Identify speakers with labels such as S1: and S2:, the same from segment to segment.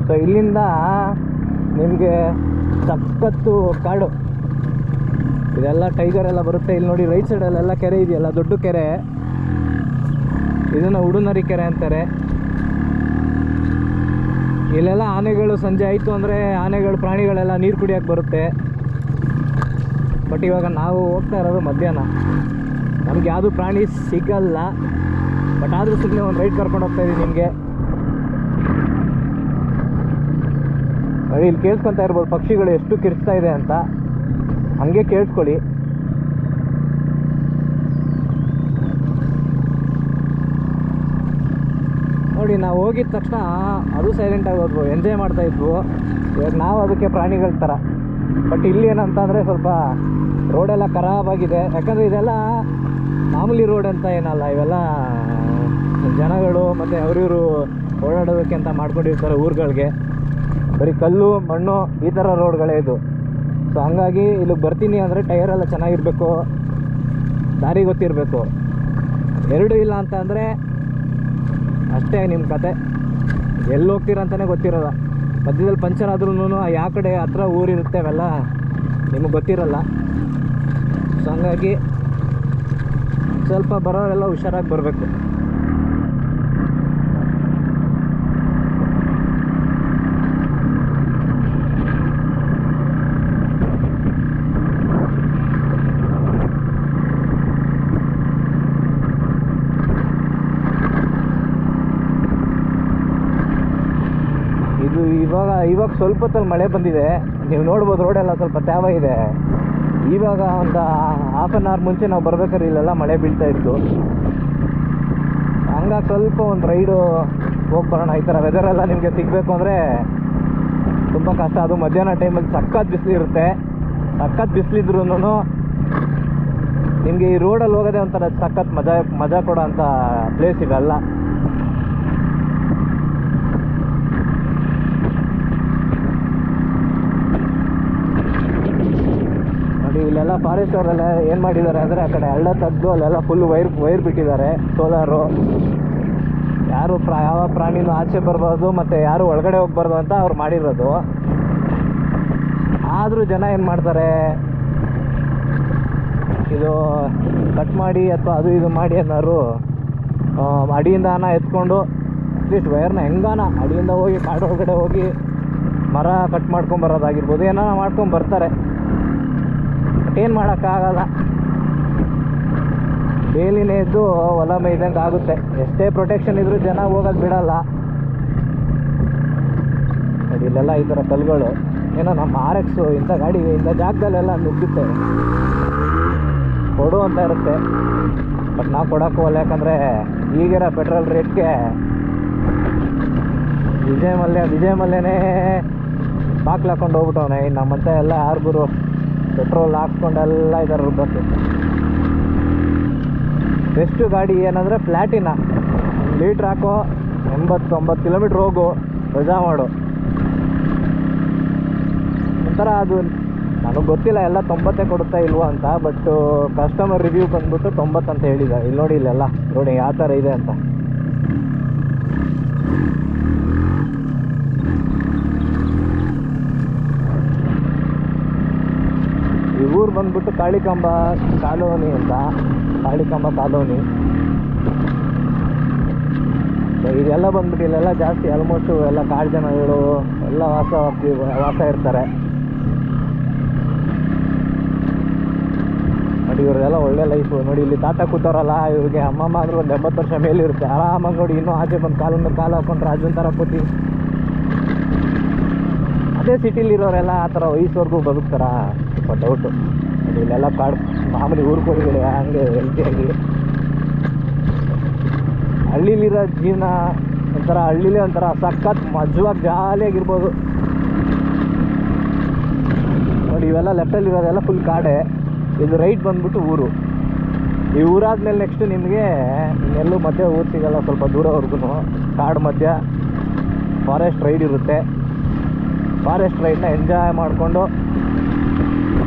S1: So ಇಲ್ಲಿಂದ ನಿಮಗೆ ಸಖತ್ತು ಕಾಡು, ಇದೆಲ್ಲ ಟೈಗರ್ ಎಲ್ಲ ಬರುತ್ತೆ. ಇಲ್ಲಿ ನೋಡಿ ರೈಟ್ ಸೈಡಲ್ಲೆಲ್ಲ ಕೆರೆ ಇದೆಯಲ್ಲ, ದೊಡ್ಡ ಕೆರೆ, ಇದನ್ನು ಉಡುನರಿ ಕೆರೆ ಅಂತಾರೆ. ಇಲ್ಲೆಲ್ಲ ಆನೆಗಳು ಸಂಜೆ ಆಯಿತು ಅಂದರೆ ಆನೆಗಳು ಪ್ರಾಣಿಗಳೆಲ್ಲ ನೀರು ಕುಡಿಯೋಕ್ಕೆ ಬರುತ್ತೆ. ಬಟ್ ಇವಾಗ ನಾವು ಹೋಗ್ತಾ ಇರೋದು ಮಧ್ಯಾಹ್ನ, ನಮ್ಗೆ ಯಾವುದು ಪ್ರಾಣಿ ಸಿಗಲ್ಲ. ಬಟ್ ಆದರೂ ಸುಮ್ಮನೆ ಒಂದು ರೈಡ್ ಕರ್ಕೊಂಡು ಹೋಗ್ತಾ ಇದ್ದೀನಿ ನಿಮಗೆ. ನೋಡಿ ಇಲ್ಲಿ ಕೇಳಿಸ್ಕೊತಾ ಇರ್ಬೋದು ಪಕ್ಷಿಗಳು ಎಷ್ಟು ಕಿರ್ಚ್ತಾ ಇದೆ ಅಂತ, ಹಂಗೆ ಕೇಳಿಸ್ಕೊಳ್ಳಿ. ನೋಡಿ ನಾವು ಹೋಗಿದ ತಕ್ಷಣ ಅದು ಸೈಲೆಂಟಾಗಿ ಹೋದ್ವು, ಎಂಜಾಯ್ ಮಾಡ್ತಾಯಿದ್ವು. ಇವಾಗ ನಾವು ಅದಕ್ಕೆ ಪ್ರಾಣಿಗಳ ಥರ. ಬಟ್ ಇಲ್ಲಿ ಏನಂತಂದರೆ ಸ್ವಲ್ಪ ರೋಡೆಲ್ಲ ಖರಾಬಾಗಿದೆ. ಯಾಕಂದರೆ ಇದೆಲ್ಲ ಮಾಮೂಲಿ ರೋಡ್ ಅಂತ ಏನಲ್ಲ, ಇವೆಲ್ಲ ಜನಗಳು ಮತ್ತು ಅವರಿವರು ಓಡಾಡೋದಕ್ಕೆ ಅಂತ ಮಾಡ್ಕೊಂಡಿರ್ತಾರೆ ಊರುಗಳಿಗೆ. ಬರೀ ಕಲ್ಲು ಮಣ್ಣು ಈ ಥರ ರೋಡ್ಗಳೇ ಇದು. ಸೊ ಹಂಗಾಗಿ ಇಲ್ಲಿಗೆ ಬರ್ತೀನಿ ಅಂದರೆ ಟೈರೆಲ್ಲ ಚೆನ್ನಾಗಿರಬೇಕು, ದಾರಿ ಗೊತ್ತಿರಬೇಕು. ಎರಡೂ ಇಲ್ಲ ಅಂತ ಅಂದರೆ ಅಷ್ಟೇ ನಿಮ್ಮ ಕತೆ, ಎಲ್ಲಿ ಹೋಗ್ತೀರ ಅಂತಲೇ ಗೊತ್ತಿರೋಲ್ಲ. ಮಧ್ಯದಲ್ಲಿ ಪಂಚರ್ ಆದ್ರೂ ಯಾವ ಕಡೆ ಹತ್ರ ಊರಿರುತ್ತೆ ಅವೆಲ್ಲ ನಿಮಗೆ ಗೊತ್ತಿರಲ್ಲ. ಸೊ ಹಂಗಾಗಿ ಸ್ವಲ್ಪ ಬರೋರೆಲ್ಲ ಹುಷಾರಾಗಿ ಬರಬೇಕು. ಇವಾಗ ಸ್ವಲ್ಪ ಹೊತ್ತಲ್ಲಿ ಮಳೆ ಬಂದಿದೆ, ನೀವು ನೋಡ್ಬೋದು ರೋಡೆಲ್ಲ ಸ್ವಲ್ಪ ತೇವ ಇದೆ. ಇವಾಗ ಒಂದು ಹಾಫ್ ಆನ್ ಅವರ್ ಮುಂಚೆ ನಾವು ಬರ್ಬೇಕಾದ್ರೆ ಇಲ್ಲೆಲ್ಲ ಮಳೆ ಬೀಳ್ತಾ ಇತ್ತು. ಹಂಗಾಗಿ ಸ್ವಲ್ಪ ಒಂದು ರೈಡು ಹೋಗಿ ಬರೋಣ. ಈ ಥರ ವೆದರೆಲ್ಲ ನಿಮಗೆ ಸಿಗಬೇಕು ಅಂದರೆ ತುಂಬ ಕಷ್ಟ. ಅದು ಮಧ್ಯಾಹ್ನ ಟೈಮಲ್ಲಿ ಸಖತ್ ಬಿಸಿಲಿರುತ್ತೆ. ಸಖತ್ ಬಿಸಿಲಿದ್ರೂ ನಿಮಗೆ ಈ ರೋಡಲ್ಲಿ ಹೋಗೋದೇ ಒಂಥರ ಸಖತ್ ಮಜಾ ಕೊಡೋ ಅಂಥ ಪ್ಲೇಸ್ ಇದೆಲ್ಲ. ಇಲ್ಲೆಲ್ಲ ಫಾರೆಸ್ಟ್ ಅವರೆಲ್ಲ ಏನು ಮಾಡಿದ್ದಾರೆ ಅಂದರೆ ಆ ಕಡೆ ಹಳ್ಳ ತೆಗೆದು ಅಲ್ಲೆಲ್ಲ ಫುಲ್ ವೈರ್ ಬಿಟ್ಟಿದ್ದಾರೆ, ಸೋಲಾರು. ಯಾರು ಯಾವ ಪ್ರಾಣಿನೂ ಆಚೆ ಬರ್ಬಾರ್ದು ಮತ್ತು ಯಾರು ಒಳಗಡೆ ಹೋಗ್ಬಾರ್ದು ಅಂತ ಅವ್ರು ಮಾಡಿರೋದು. ಆದರೂ ಜನ ಏನು ಮಾಡ್ತಾರೆ, ಇದು ಕಟ್ ಮಾಡಿ ಅಥವಾ ಅದು ಇದು ಮಾಡಿ ಅನ್ನೋರು ಅಡಿಯಿಂದ ಎತ್ಕೊಂಡು ಅಟ್ಲೀಸ್ಟ್ ವೈರ್ನ ಹೆಂಗಾನ ಅಡಿಯಿಂದ ಹೋಗಿ ಕಾಡು ಒಳಗಡೆ ಹೋಗಿ ಮರ ಕಟ್ ಮಾಡ್ಕೊಂಬರೋದಾಗಿರ್ಬೋದು, ಏನೋ ಮಾಡ್ಕೊಂಬರ್ತಾರೆ. ಏನು ಮಾಡೋಕ್ಕಾಗಲ್ಲ, ಬೇಲಿನೇ ಇದ್ದು ಹೊಲ ಮೇಯ್ದಂಗೆ ಆಗುತ್ತೆ. ಎಷ್ಟೇ ಪ್ರೊಟೆಕ್ಷನ್ ಇದ್ರೂ ಜನ ಹೋಗೋದು ಬಿಡಲ್ಲ. ಇಲ್ಲೆಲ್ಲ ಈ ಥರ ಕಲ್ಗಳು ಏನೋ ನಮ್ಮ RX ಇಂಥ ಗಾಡಿ ಇಂಥ ಜಾಗದಲ್ಲೆಲ್ಲ ನುಗ್ಗುತ್ತೆ, ಕೊಡು ಅಂತ ಇರುತ್ತೆ. ಬಟ್ ನಾವು ಕೊಡೋಕ್ಕೂ ಹೋಗಲ್ಲ, ಯಾಕಂದರೆ ಈಗಿರೋ ಪೆಟ್ರೋಲ್ ರೇಟ್ಗೆ ವಿಜಯ್ ಮಲ್ಯನೇ ಬಾಕ್ಲು ಹಾಕೊಂಡು ಹೋಗ್ಬಿಟ್ಟವನೆ. ಇನ್ನು ನಮ್ಮಂತೆ ಎಲ್ಲ ಯಾರಿಗೂ ಪೆಟ್ರೋಲ್ ಹಾಕ್ಸ್ಕೊಂಡೆಲ್ಲ ಇದ್ದಾರೆ ರುಬ್ಬಕ್ಕೆ. ಬೆಸ್ಟು ಗಾಡಿ ಏನಂದರೆ ಪ್ಲ್ಯಾಟಿನ. ಲೀಟ್ರ್ ಹಾಕೋ 80-90 ಕಿಲೋಮೀಟ್ರ್ ಹೋಗು, ರಜಾ ಮಾಡು. ಒಂಥರ ಅದು ನನಗೆ ಗೊತ್ತಿಲ್ಲ ಎಲ್ಲ 90 ಕೊಡುತ್ತಾ ಇಲ್ವೋ ಅಂತ. ಬಟ್ ಕಸ್ಟಮರ್ ರಿವ್ಯೂ ಬಂದ್ಬಿಟ್ಟು 90 ಅಂತ ಹೇಳಿದ್ದಾರೆ. ಇಲ್ಲಿ ನೋಡಿ ಇಲ್ಲೆಲ್ಲ ನೋಡಿ ಯಾವ ಥರ ಇದೆ ಅಂತ. ಈ ಊರು ಬಂದ್ಬಿಟ್ಟು ಕಾಳಿಕಾಂಬ ಕಾಲೋನಿ ಅಂತ, ಕಾಳಿಕಾಂಬ ಕಾಲೋನಿ. ಸೊ ಇದೆಲ್ಲ ಬಂದ್ಬಿಟ್ಟು ಇಲ್ಲೆಲ್ಲ ಜಾಸ್ತಿ ಆಲ್ಮೋಸ್ಟು ಎಲ್ಲ ಕಾಡು ಜನಗಳು ಎಲ್ಲ ವಾಸ ಇರ್ತಾರೆ. ನೋಡಿ ಇವ್ರದೆಲ್ಲ ಒಳ್ಳೆ ಲೈಫು. ನೋಡಿ ಇಲ್ಲಿ ತಾತ ಕೂತವ್ರಲ್ಲ, ಇವ್ರಿಗೆ ಅಮ್ಮಮ್ಮ ಆದರೂ ಒಂದು 80 ವರ್ಷ ಮೇಲಿರುತ್ತೆ. ಆರಾಮಾಗಿ ನೋಡಿ ಇನ್ನೂ ಆಚೆ ಬಂದು ಕಾಲು ಹಾಕೊಂಡ್ರೆ ಅಜ್ಜನ ಥರ ಕೂತಿ. ಅದೇ ಸಿಟಿಲಿರೋರೆಲ್ಲ ಆ ಥರ ವಯಸ್ಸವರೆಗೂ ಬದುಕ್ತಾರ? ಸ್ವಲ್ಪ ಡೌಟು. ಇಲ್ಲೆಲ್ಲ ಕಾಡು ಮಾಮೂಲಿ ಊರು ಕೋಳಿಗಳು ಹಂಗೆ ಹೆಲ್ತಿಯಾಗಿ. ಹಳ್ಳೀಲಿರೋ ಜೀವನ ಒಂಥರ, ಹಳ್ಳಿಲೇ ಒಂಥರ ಸಖತ್ ಮಜವಾಗಿ ಜಾಲಿಯಾಗಿರ್ಬೋದು. ನೋಡಿ ಇವೆಲ್ಲ ಲೆಫ್ಟಲ್ಲಿರೋದೆಲ್ಲ ಫುಲ್ ಕಾಡೆ. ಇದು ರೈಟ್ ಬಂದ್ಬಿಟ್ಟು ಊರು. ಈ ಊರಾದ್ಮೇಲೆ ನೆಕ್ಸ್ಟ್ ನಿಮಗೆ ಇನ್ನೆಲ್ಲೂ ಮಧ್ಯೆ ಊರು ಸಿಗಲ್ಲ, ಸ್ವಲ್ಪ ದೂರವರೆಗೂ ಕಾಡು ಮಧ್ಯ ಫಾರೆಸ್ಟ್ ರೈಡ್ ಇರುತ್ತೆ. ಫಾರೆಸ್ಟ್ ರೈಡ್ನ ಎಂಜಾಯ್ ಮಾಡಿಕೊಂಡು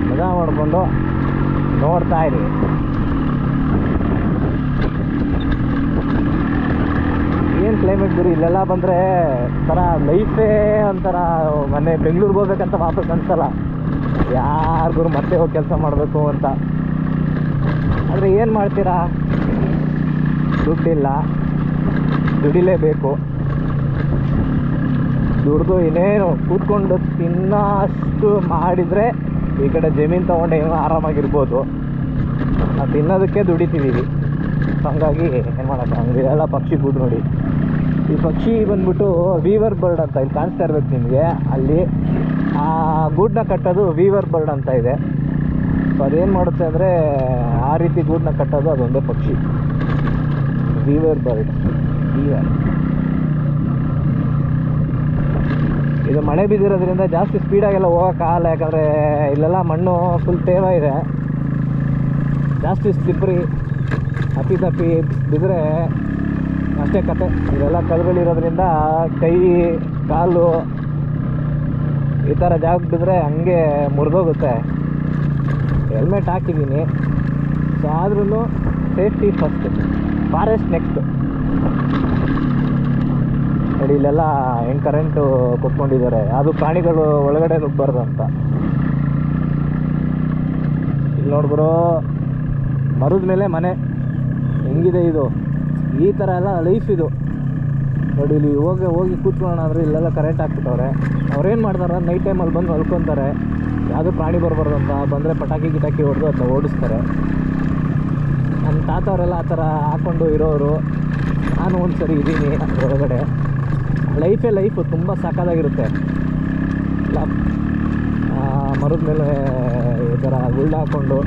S1: ಮಜಾ ಮಾಡಿಕೊಂಡು ನೋಡ್ತಾ ಇರಿ. ಏನು ಕ್ಲೈಮೇಟ್ ಗುರಿ. ಇಲ್ಲೆಲ್ಲ ಬಂದರೆ ಒಂಥರ ಲೈಫೇ ಒಂಥರ ಮೊನ್ನೆ ಬೆಂಗಳೂರಿಗೆ ಹೋಗ್ಬೇಕಂತ ವಾಪಸ್ ಅನ್ಸಲ್ಲ ಯಾರಿಗೂ, ಮತ್ತೆ ಹೋಗಿ ಕೆಲಸ ಮಾಡಬೇಕು ಅಂತ. ಆದರೆ ಏನು ಮಾಡ್ತೀರಾ, ದುಡ್ಡಿಲ್ಲ, ದುಡಿಲೇಬೇಕು. ದುಡ್ದು ಇನ್ನೇನು ಕೂತ್ಕೊಂಡು ತಿನ್ನೋಷ್ಟು ಮಾಡಿದರೆ ಈ ಕಡೆ ಜಮೀನು ತೊಗೊಂಡು ಏನೋ ಆರಾಮಾಗಿರ್ಬೋದು. ನಾವು ತಿನ್ನೋದಕ್ಕೆ ದುಡಿತಿದ್ದೀವಿ. ಹಾಗಾಗಿ ಏನು ಮಾಡೋಕ್ಕೆ, ಹಂಗೆಲ್ಲ ಪಕ್ಷಿ ಗೂಡು ನೋಡಿ. ಈ ಪಕ್ಷಿ ಬಂದ್ಬಿಟ್ಟು ವೀವರ್ ಬರ್ಡ್ ಅಂತ, ಇಲ್ಲಿ ಕಾಣಿಸ್ತಾ ಇರ್ಬೇಕು ನಿಮಗೆ. ಅಲ್ಲಿ ಆ ಗೂಡನ್ನ ಕಟ್ಟೋದು ವೀವರ್ ಬರ್ಡ್ ಅಂತ ಇದೆ. ಸೊ ಅದೇನು ಮಾಡುತ್ತೆ ಅಂದರೆ ಆ ರೀತಿ ಗೂಡನ್ನ ಕಟ್ಟೋದು ಅದೊಂದೇ ಪಕ್ಷಿ, ವೀವರ್ ಬರ್ಡ್. ವೀವರ್ ಇದು ಮಳೆ ಬಿದ್ದಿರೋದ್ರಿಂದ ಜಾಸ್ತಿ ಸ್ಪೀಡಾಗೆಲ್ಲ ಹೋಗೋಕ್ಕಾಗಲ್ಲ, ಯಾಕಂದರೆ ಇಲ್ಲೆಲ್ಲ ಮಣ್ಣು ಫುಲ್ ತೇವ ಇದೆ, ಜಾಸ್ತಿ ಸ್ಲಿಪ್ರಿ. ತಪ್ಪಿ ಬಿದ್ದರೆ ಅಷ್ಟೇ ಕತೆ. ಇದೆಲ್ಲ ಕಲ್ಲುಗಳಿರೋದ್ರಿಂದ ಕೈ ಕಾಲು ಈ ಥರ ಜಾಗ ಬಿದ್ದರೆ ಹಂಗೆ ಮುರಿದೋಗುತ್ತೆ. ಹೆಲ್ಮೆಟ್ ಹಾಕಿದ್ದೀನಿ, ಸೊ ಆದ್ರೂ ಸೇಫ್ಟಿ ಫಸ್ಟ್, ಫಾರೆಸ್ಟ್ ನೆಕ್ಸ್ಟು. ನೋಡಿ ಇಲ್ಲೆಲ್ಲ ಹೆಂಗೆ ಕರೆಂಟು ಕೊಟ್ಕೊಂಡಿದ್ದಾರೆ, ಅದು ಪ್ರಾಣಿಗಳು ಒಳಗಡೆ ನುಗ್ಬಾರ್ದು ಅಂತ. ಇಲ್ಲಿ ನೋಡ್ಬಿರೋ ಮರದ ಮೇಲೆ ಮನೆ ಹೆಂಗಿದೆ ಇದು, ಈ ಥರ ಎಲ್ಲ ಲೈಫ್ ಇದು. ನೋಡಿ ಇಲ್ಲಿ ಹೋಗಿ ಕೂತ್ಕೊಳ್ಳೋಣ ಅಂದರೆ ಇಲ್ಲೆಲ್ಲ ಕರೆಂಟ್ ಹಾಕ್ಬಿಟ್ಟವ್ರೆ. ಅವ್ರೇನು ಮಾಡ್ತಾರೆ, ನೈಟ್ ಟೈಮಲ್ಲಿ ಬಂದು ಮಲ್ಕೊತಾರೆ, ಯಾವುದೂ ಪ್ರಾಣಿ ಬರಬಾರ್ದು ಅಂತ. ಬಂದರೆ ಪಟಾಕಿ ಗಿಟಾಕಿ ಹೊಡೆದು ಅದನ್ನ ಓಡಿಸ್ತಾರೆ. ನಮ್ಮ ತಾತವರೆಲ್ಲ ಆ ಥರ ಹಾಕ್ಕೊಂಡು ಇರೋರು. ನಾನು ಒಂದು ಸರಿ ಇದ್ದೀನಿ ಅದರೊಳಗಡೆ. ಲೈಫೇ ಲೈಫು, ತುಂಬ ಸಾಕಾಗಿರುತ್ತೆ. ಮರದ ಮೇಲೆ ಈ ಥರ ಗುಳ್ಳ ಹಾಕ್ಕೊಂಡು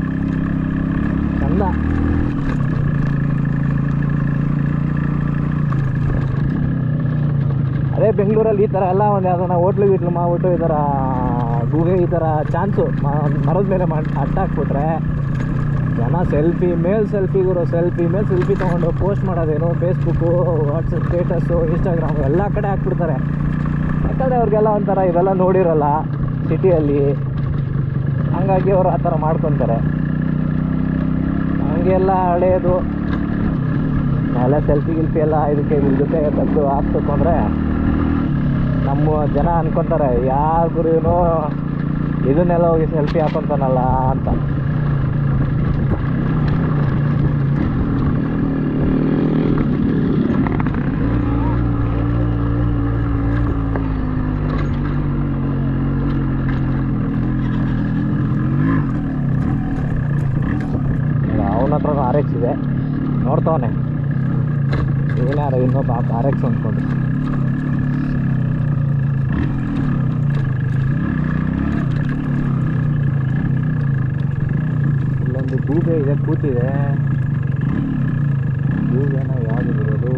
S1: ಚಂದ. ಅದೇ ಬೆಂಗಳೂರಲ್ಲಿ ಈ ಥರ ಎಲ್ಲ ಒಂದು ಯಾವುದನ್ನ ಹೋಟ್ಲು ಗಿಟ್ಲು ಮಾಡ್ಬಿಟ್ಟು ಈ ಥರ ಗೂಗೆ ಈ ಥರ ಚಾನ್ಸು ಮರದ ಮೇಲೆ ಅಟ್ಟಾಕ್ಬಿಟ್ರೆ ಜನ ಸೆಲ್ಫಿ ಮೇಲೆ ಸೆಲ್ಫಿ ತೊಗೊಂಡು ಪೋಸ್ಟ್ ಮಾಡೋದೇನು ಫೇಸ್ಬುಕ್ಕು, ವಾಟ್ಸಪ್ ಸ್ಟೇಟಸ್ಸು, ಇನ್ಸ್ಟಾಗ್ರಾಮು ಎಲ್ಲ ಕಡೆ ಹಾಕ್ಬಿಡ್ತಾರೆ. ಯಾಕಂದರೆ ಅವ್ರಿಗೆಲ್ಲ ಒಂಥರ ಇವೆಲ್ಲ ನೋಡಿರೋಲ್ಲ ಸಿಟಿಯಲ್ಲಿ, ಹಂಗಾಗಿ ಅವರು ಆ ಥರ ಮಾಡ್ಕೊತಾರೆ. ಹಂಗೆಲ್ಲ ಹಳೆಯದು ಎಲ್ಲ ಸೆಲ್ಫಿ ಎಲ್ಲ ಇದಕ್ಕೆ ಜೊತೆ ತೆಗೆದು ಹಾಕ್ಬೇಕು ಅಂದರೆ ನಮ್ಮ ಜನ ಅನ್ಕೊತಾರೆ ಯಾರಿಗೂ ಇದನ್ನೆಲ್ಲ ಹೋಗಿ ಸೆಲ್ಫಿ ಹಾಕೊತಾನಲ್ಲ ಅಂತ. ಅವನ ಹತ್ರ RX ಇದೆ, ನೋಡ್ತವನೆ ಏನಾರು ಇನ್ನೊಬ್ಬ RX ಅಂದ್ಕೊಂಡು. ಇಲ್ಲೊಂದು ಗೂಬೆ ಇದೆ, ಕೂತಿದೆ. ಗೂಬೆನ ಯಾವುದು ಇರೋದು?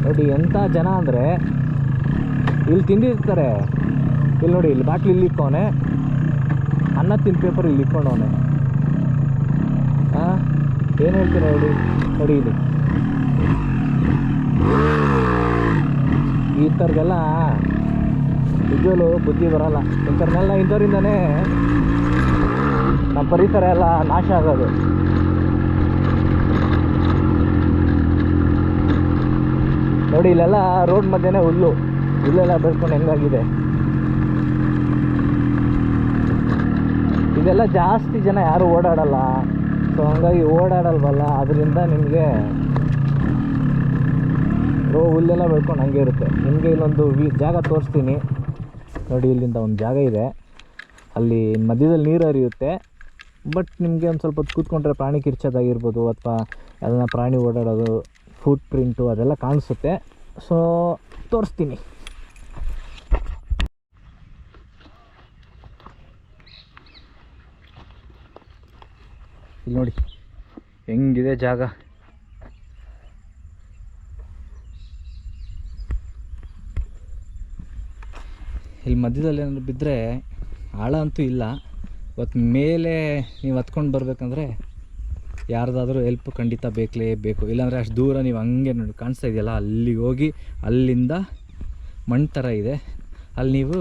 S1: ನೋಡಿ ಎಂಥ ಜನ ಅಂದರೆ ಇಲ್ಲಿ ತಿಂದಿರ್ತಾರೆ. ಇಲ್ಲಿ ನೋಡಿ, ಇಲ್ಲಿ ಬಾಟ್ಲಿ ಇಲ್ಲಿ ಇಕ್ಕವನೆ, ಅನ್ನ ತಿಂದ ಪೇಪರ್ ಇಲ್ಲಿ ಇಟ್ಕೊಂಡವನೆ. ಹಾಂ, ಏನು ಹೇಳ್ತೀರ ನೋಡಿ ಇಲ್ಲಿ ಈ ಥರದ್ದೆಲ್ಲ ನಿಜವೂ ಬುದ್ಧಿ ಬರೋಲ್ಲ. ಇಂಥವ್ರಿಂದನೇ ನಮ್ಮ ಪರಿಸರ ಎಲ್ಲ ನಾಶ ಆಗೋದು. ನೋಡಿ ಇಲ್ಲೆಲ್ಲ ರೋಡ್ ಮಧ್ಯೆನೇ ಹುಲ್ಲೆಲ್ಲ ಬೆಳ್ಕೊಂಡು ಹೆಂಗಾಗಿದೆ. ಇದೆಲ್ಲ ಜಾಸ್ತಿ ಜನ ಯಾರು ಓಡಾಡಲ್ಲ, ಸೊ ಹಂಗಾಗಿ ಓಡಾಡಲ್ವಲ್ಲ, ಅದರಿಂದ ನಿಮಗೆ ಹುಲ್ಲೆಲ್ಲ ಬೆಳ್ಕೊಂಡು ಹಂಗೆ ಇರುತ್ತೆ. ನಿಮಗೆ ಇಲ್ಲೊಂದು ಜಾಗ ತೋರಿಸ್ತೀನಿ ನೋಡಿ. ಇಲ್ಲಿಂದ ಒಂದು ಜಾಗ ಇದೆ, ಅಲ್ಲಿ ಮಧ್ಯದಲ್ಲಿ ನೀರು ಹರಿಯುತ್ತೆ. ಬಟ್ ನಿಮಗೆ ಒಂದು ಸ್ವಲ್ಪ ಹೊತ್ತು ಕೂತ್ಕೊಂಡ್ರೆ ಪ್ರಾಣಿ ಕಿರ್ಚೋದಾಗಿರ್ಬೋದು ಅಥವಾ ಅದನ್ನು ಪ್ರಾಣಿ ಓಡಾಡೋದು, ಫುಟ್ ಪ್ರಿಂಟು ಅದೆಲ್ಲ ಕಾಣಿಸುತ್ತೆ. ಸೊ ತೋರಿಸ್ತೀನಿ. ಇಲ್ಲಿ ನೋಡಿ ಹೆಂಗಿದೆ ಜಾಗ. ಇಲ್ಲಿ ಮಧ್ಯದಲ್ಲಿ ಏನಾದ್ರು ಬಿದ್ದರೆ ಆಳ ಅಂತೂ ಇಲ್ಲ. ಇವತ್ತು ಮೇಲೆ ನೀವು ಹತ್ಕೊಂಡು ಬರಬೇಕಂದ್ರೆ ಯಾರ್ದಾದ್ರೂ ಹೆಲ್ಪ್ ಖಂಡಿತ ಬೇಕು. ಇಲ್ಲಾಂದರೆ ಅಷ್ಟು ದೂರ ನೀವು ಹಂಗೆ ನೋಡಿ ಕಾಣಿಸ್ತಾ ಇದೆಯಲ್ಲ, ಅಲ್ಲಿಗೆ ಹೋಗಿ ಅಲ್ಲಿಂದ ಮಣ್ಣು ಥರ ಇದೆ, ಅಲ್ಲಿ ನೀವು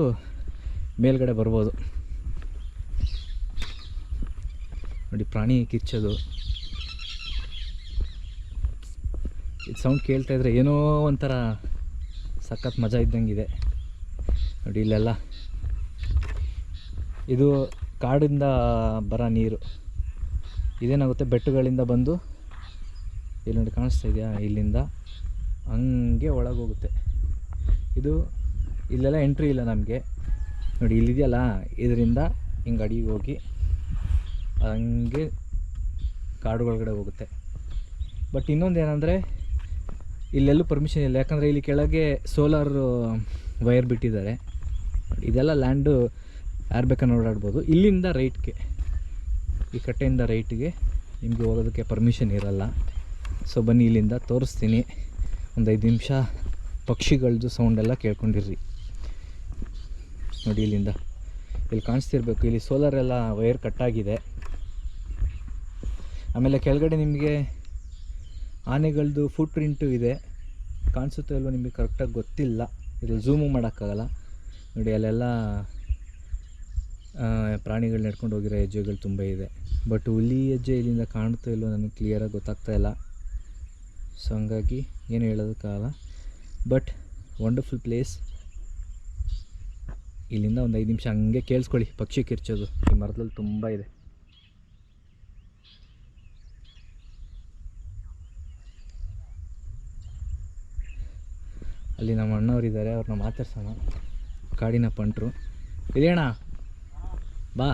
S1: ಮೇಲ್ಗಡೆ ಬರ್ಬೋದು. ನೋಡಿ ಪ್ರಾಣಿ ಕಿಚ್ಚೋದು, ಇದು ಸೌಂಡ್ ಕೇಳ್ತಾ ಇದ್ರೆ ಏನೋ ಒಂಥರ ಸಖತ್ ಮಜಾ ಇದ್ದಂಗಿದೆ. ನೋಡಿ ಇಲ್ಲೆಲ್ಲ ಇದು ಕಾಡಿಂದ ಬರೋ ನೀರು, ಇದೇನಾಗುತ್ತೆ ಬೆಟ್ಟಗಳಿಂದ ಬಂದು ಇಲ್ಲಿ ನೋಡಿ ಕಾಣಿಸ್ತಾ ಇದೆಯಾ, ಇಲ್ಲಿಂದ ಹಂಗೆ ಒಳಗೋಗುತ್ತೆ. ಇದು ಇಲ್ಲೆಲ್ಲ ಎಂಟ್ರಿ ಇಲ್ಲ ನಮಗೆ. ನೋಡಿ ಇಲ್ಲಿದೆಯಲ್ಲ, ಇದರಿಂದ ಹಿಂಗೆ ಅಡಿಗೆ ಹೋಗಿ ಹಂಗೆ ಕಾಡುಗಳಗಡೆ ಹೋಗುತ್ತೆ. ಬಟ್ ಇನ್ನೊಂದು ಏನಂದರೆ ಇಲ್ಲೆಲ್ಲೂ ಪರ್ಮಿಷನ್ ಇಲ್ಲ, ಯಾಕಂದರೆ ಇಲ್ಲಿ ಕೆಳಗೆ ಸೋಲಾರ್ ವೈರ್ ಬಿಟ್ಟಿದ್ದಾರೆ. ಇದೆಲ್ಲ ಲ್ಯಾಂಡು ಯಾರು ಬೇಕಾದ್ರೆ ಓಡಾಡ್ಬೋದು. ಇಲ್ಲಿಂದ ರೈಟ್ಗೆ, ಈ ಕಟ್ಟೆಯಿಂದ ರೈಟ್ಗೆ ನಿಮಗೆ ಹೋಗೋದಕ್ಕೆ ಪರ್ಮಿಷನ್ ಇರಲ್ಲ. ಸೊ ಬನ್ನಿ ಇಲ್ಲಿಂದ ತೋರಿಸ್ತೀನಿ. ಒಂದು 5 ನಿಮಿಷ ಪಕ್ಷಿಗಳದ್ದು ಸೌಂಡೆಲ್ಲ ಕೇಳ್ಕೊಂಡಿರ್ರಿ. ನೋಡಿ ಇಲ್ಲಿಂದ ಇಲ್ಲಿ ಕಾಣಿಸ್ತಿರ್ಬೇಕು, ಇಲ್ಲಿ ಸೋಲಾರೆಲ್ಲ ವೈರ್ ಕಟ್ಟಾಗಿದೆ. ಆಮೇಲೆ ಕೆಳಗಡೆ ನಿಮಗೆ ಆನೆಗಳದ್ದು ಫುಟ್ ಪ್ರಿಂಟು ಇದೆ, ಕಾಣಿಸುತ್ತೋ ಇಲ್ವೋ ನಿಮಗೆ ಕರೆಕ್ಟಾಗಿ ಗೊತ್ತಿಲ್ಲ, ಇದ್ರಲ್ಲಿ ಝೂಮು ಮಾಡೋಕ್ಕಾಗಲ್ಲ. ನೋಡಿ ಅಲ್ಲೆಲ್ಲ ಪ್ರಾಣಿಗಳು ನಡ್ಕೊಂಡು ಹೋಗಿರೋ ಹೆಜ್ಜೆಗಳು ತುಂಬ ಇದೆ. ಬಟ್ ಹುಲಿ ಹೆಜ್ಜೆ ಇಲ್ಲಿಂದ ಕಾಣುತ್ತೋ ಇಲ್ವೋ ನನಗೆ ಕ್ಲಿಯರಾಗಿ ಗೊತ್ತಾಗ್ತಾ ಇಲ್ಲ. ಸೊ ಹಂಗಾಗಿ ಏನು ಹೇಳೋದಕ್ಕಾಗಲ್ಲ. But wonderful place. ಇಲ್ಲಿಂದ ಒಂದು 5 ನಿಮಿಷ ಹಂಗೆ ಕೇಳಿಸ್ಕೊಳ್ಳಿ ಪಕ್ಷಿ ಕಿರ್ಚೋದು. ಈ ಮರದಲ್ಲಿ ತುಂಬ ಇದೆ. ಅಲ್ಲಿ ನಮ್ಮ ಅಣ್ಣವರಿದ್ದಾರೆ, ಅವ್ರನ್ನ ಮಾತಾಡ್ಸೋಣ. ಕಾಡಿನ ಪಂಟ್ರು. ಇದೇಣ ಬಾ.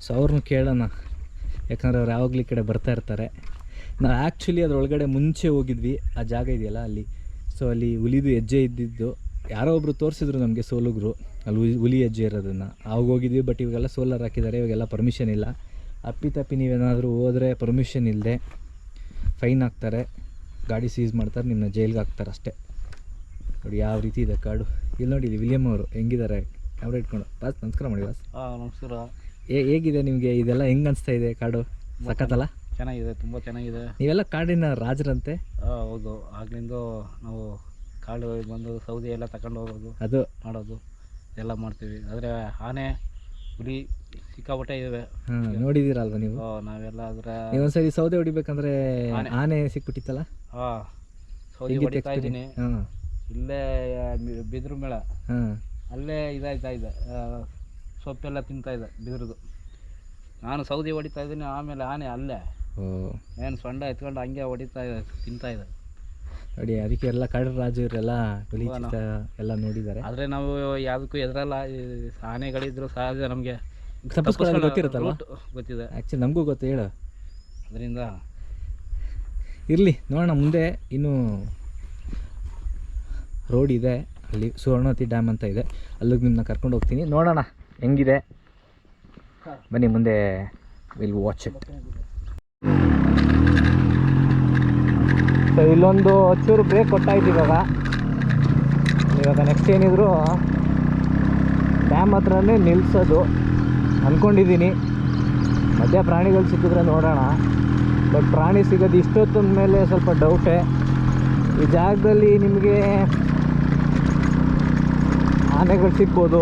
S1: ಸೊ ಅವ್ರನ್ನ ಕೇಳೋಣ, ಯಾಕಂದರೆ ಅವ್ರು ಯಾವಾಗಲೂ ಈ ಕಡೆ ಬರ್ತಾ ಇರ್ತಾರೆ. ನಾವು ಆ್ಯಕ್ಚುಲಿ ಅದರೊಳಗಡೆ ಮುಂಚೆ ಹೋಗಿದ್ವಿ, ಆ ಜಾಗ ಇದೆಯಲ್ಲ ಅಲ್ಲಿ. ಸೊ ಅಲ್ಲಿ ಹುಲಿದು ಹೆಜ್ಜೆ ಇದ್ದಿದ್ದು ಯಾರೋ ಒಬ್ಬರು ತೋರಿಸಿದ್ರು ನಮಗೆ, ಸೋಲುಗರು, ಅಲ್ಲಿ ಹುಲಿ ಹೆಜ್ಜೆ ಇರೋದನ್ನು. ಆವಾಗ ಹೋಗಿದ್ವಿ. ಬಟ್ ಇವಾಗೆಲ್ಲ ಸೋಲಾರ್ ಹಾಕಿದ್ದಾರೆ, ಇವಾಗೆಲ್ಲ ಪರ್ಮಿಷನ್ ಇಲ್ಲ. ಅಪ್ಪಿತಪ್ಪಿ ನೀವೇನಾದರೂ ಹೋದರೆ ಪರ್ಮಿಷನ್ ಇಲ್ಲದೆ ಫೈನ್ ಹಾಕ್ತಾರೆ, ಗಾಡಿ ಸೀಸ್ ಮಾಡ್ತಾರೆ, ನಿಮ್ಮನ್ನ ಜೈಲ್ಗೆ ಹಾಕ್ತಾರೆ ಅಷ್ಟೇ. ನೋಡಿ ಯಾವ ರೀತಿ ಇದೆ ಕಾಡು. ಇಲ್ಲಿ ನೋಡಿ, ಇಲ್ಲಿ ವಿಲಿಯಮ್ ಅವರು ಹೆಂಗಿದ್ದಾರೆ ಕ್ಯಾಮ್ರಾ ಇಟ್ಕೊಂಡು. ಬಾಸ್ ನಮಸ್ಕಾರ ಮಾಡಿ ಬಾಸ್.
S2: ನಮಸ್ಕಾರ.
S1: ಹೇಗಿದೆ ನಿಮಗೆ ಇದೆಲ್ಲ, ಹೆಂಗೆ ಅನಿಸ್ತಾ ಇದೆ ಕಾಡು? ಸಖತ್ತಲ್ಲ?
S2: ಚೆನ್ನಾಗಿದೆ, ತುಂಬ ಚೆನ್ನಾಗಿದೆ.
S1: ನೀವೆಲ್ಲ ಕಾಡಿನ ರಾಜರಂತೆ.
S2: ಹೌದು, ಆಗ್ಲಿಂದ ನಾವು ಕಾಡು ಬಂದು ಸೌದೆ ಎಲ್ಲ ತಗೊಂಡು ಹೋಗೋದು,
S1: ಅದು
S2: ಮಾಡೋದು ಎಲ್ಲ ಮಾಡ್ತೀವಿ. ಆದರೆ ಆನೆ ಹುಲಿ ಸಿಕ್ಕಾಪಟ್ಟೆ ಇವೆ.
S1: ನೋಡಿದ್ದೀರಲ್ವ ನೀವು?
S2: ನಾವೆಲ್ಲ ಅದರ
S1: ನೀವೊಂದ್ಸರಿ ಸೌದೆ ಹೊಡಿಬೇಕಂದ್ರೆ ಆನೆ ಸಿಕ್ಬಿಟ್ಟಿತ್ತಲ್ಲ?
S2: ಸೌದೆ ಹೊಡಿತಾ ಇದ್ದೀನಿ. ಇಲ್ಲೇ ಬಿದಿರು ಮೇಳ, ಅಲ್ಲೇ ಇದಾಯ್ತಾ ಇದೆ, ಸೊಪ್ಪೆಲ್ಲ ತಿಂತಾ ಇದೆ ಬಿದಿರುದು. ನಾನು ಸೌದೆ ಹೊಡಿತಾ ಇದ್ದೀನಿ, ಆಮೇಲೆ ಆನೆ ಅಲ್ಲೇ ಏನು ಸೊಂಡ ಎತ್ಕೊಂಡು ಹಂಗೆ ಹೊಡಿತಾ ಇದೆ, ತಿಂತಾ ಇದೆ.
S1: ನೋಡಿ ಅದಕ್ಕೆ ಎಲ್ಲ ಕಾಡು ರಾಜರೆಲ್ಲ ಹುಲಿ ಎಲ್ಲ ನೋಡಿದ್ದಾರೆ.
S2: ಆದರೆ ನಾವು ಯಾವುದಕ್ಕೂ ಎದುರಲ್ಲ. ಆನೆಗಳಿದ್ರು ಸಹಜ, ನಮಗೆ
S1: ಗೊತ್ತಿರುತ್ತಲ್ಲ,
S2: ಗೊತ್ತಿದೆ.
S1: ಆ್ಯಕ್ಚುಲಿ ನಮಗೂ ಗೊತ್ತು, ಹೇಳು.
S2: ಅದರಿಂದ
S1: ಇರಲಿ, ನೋಡೋಣ ಮುಂದೆ. ಇನ್ನೂ ರೋಡ್ ಇದೆ, ಅಲ್ಲಿ ಸುವರ್ಣವತಿ ಡ್ಯಾಮ್ ಅಂತ ಇದೆ, ಅಲ್ಲಿಗೆ ನಿಮ್ಮನ್ನ ಕರ್ಕೊಂಡು ಹೋಗ್ತೀನಿ. ನೋಡೋಣ ಹೆಂಗಿದೆ, ಬನ್ನಿ ಮುಂದೆ. Will watch it. ಸೊ ಇಲ್ಲೊಂದು ಚೂರು ಬ್ರೇಕ್ ಕೊಟ್ಟಾಯ್ತು ಇವಾಗ ನೆಕ್ಸ್ಟ್ ಏನಿದ್ರು ಡ್ಯಾಮ್ ಹತ್ರನೇ ನಿಲ್ಲಿಸೋದು ಅಂದ್ಕೊಂಡಿದ್ದೀನಿ. ಮಧ್ಯ ಪ್ರಾಣಿಗಳು ಸಿಕ್ಕಿದ್ರೆ ನೋಡೋಣ. ಬಟ್ ಪ್ರಾಣಿ ಸಿಗೋದು ಇಷ್ಟೊತ್ತಂದ ಮೇಲೆ ಸ್ವಲ್ಪ ಡೌಟೇ. ಈ ಜಾಗದಲ್ಲಿ ನಿಮಗೆ ಆನೆಗಳು ಸಿಗ್ಬೋದು,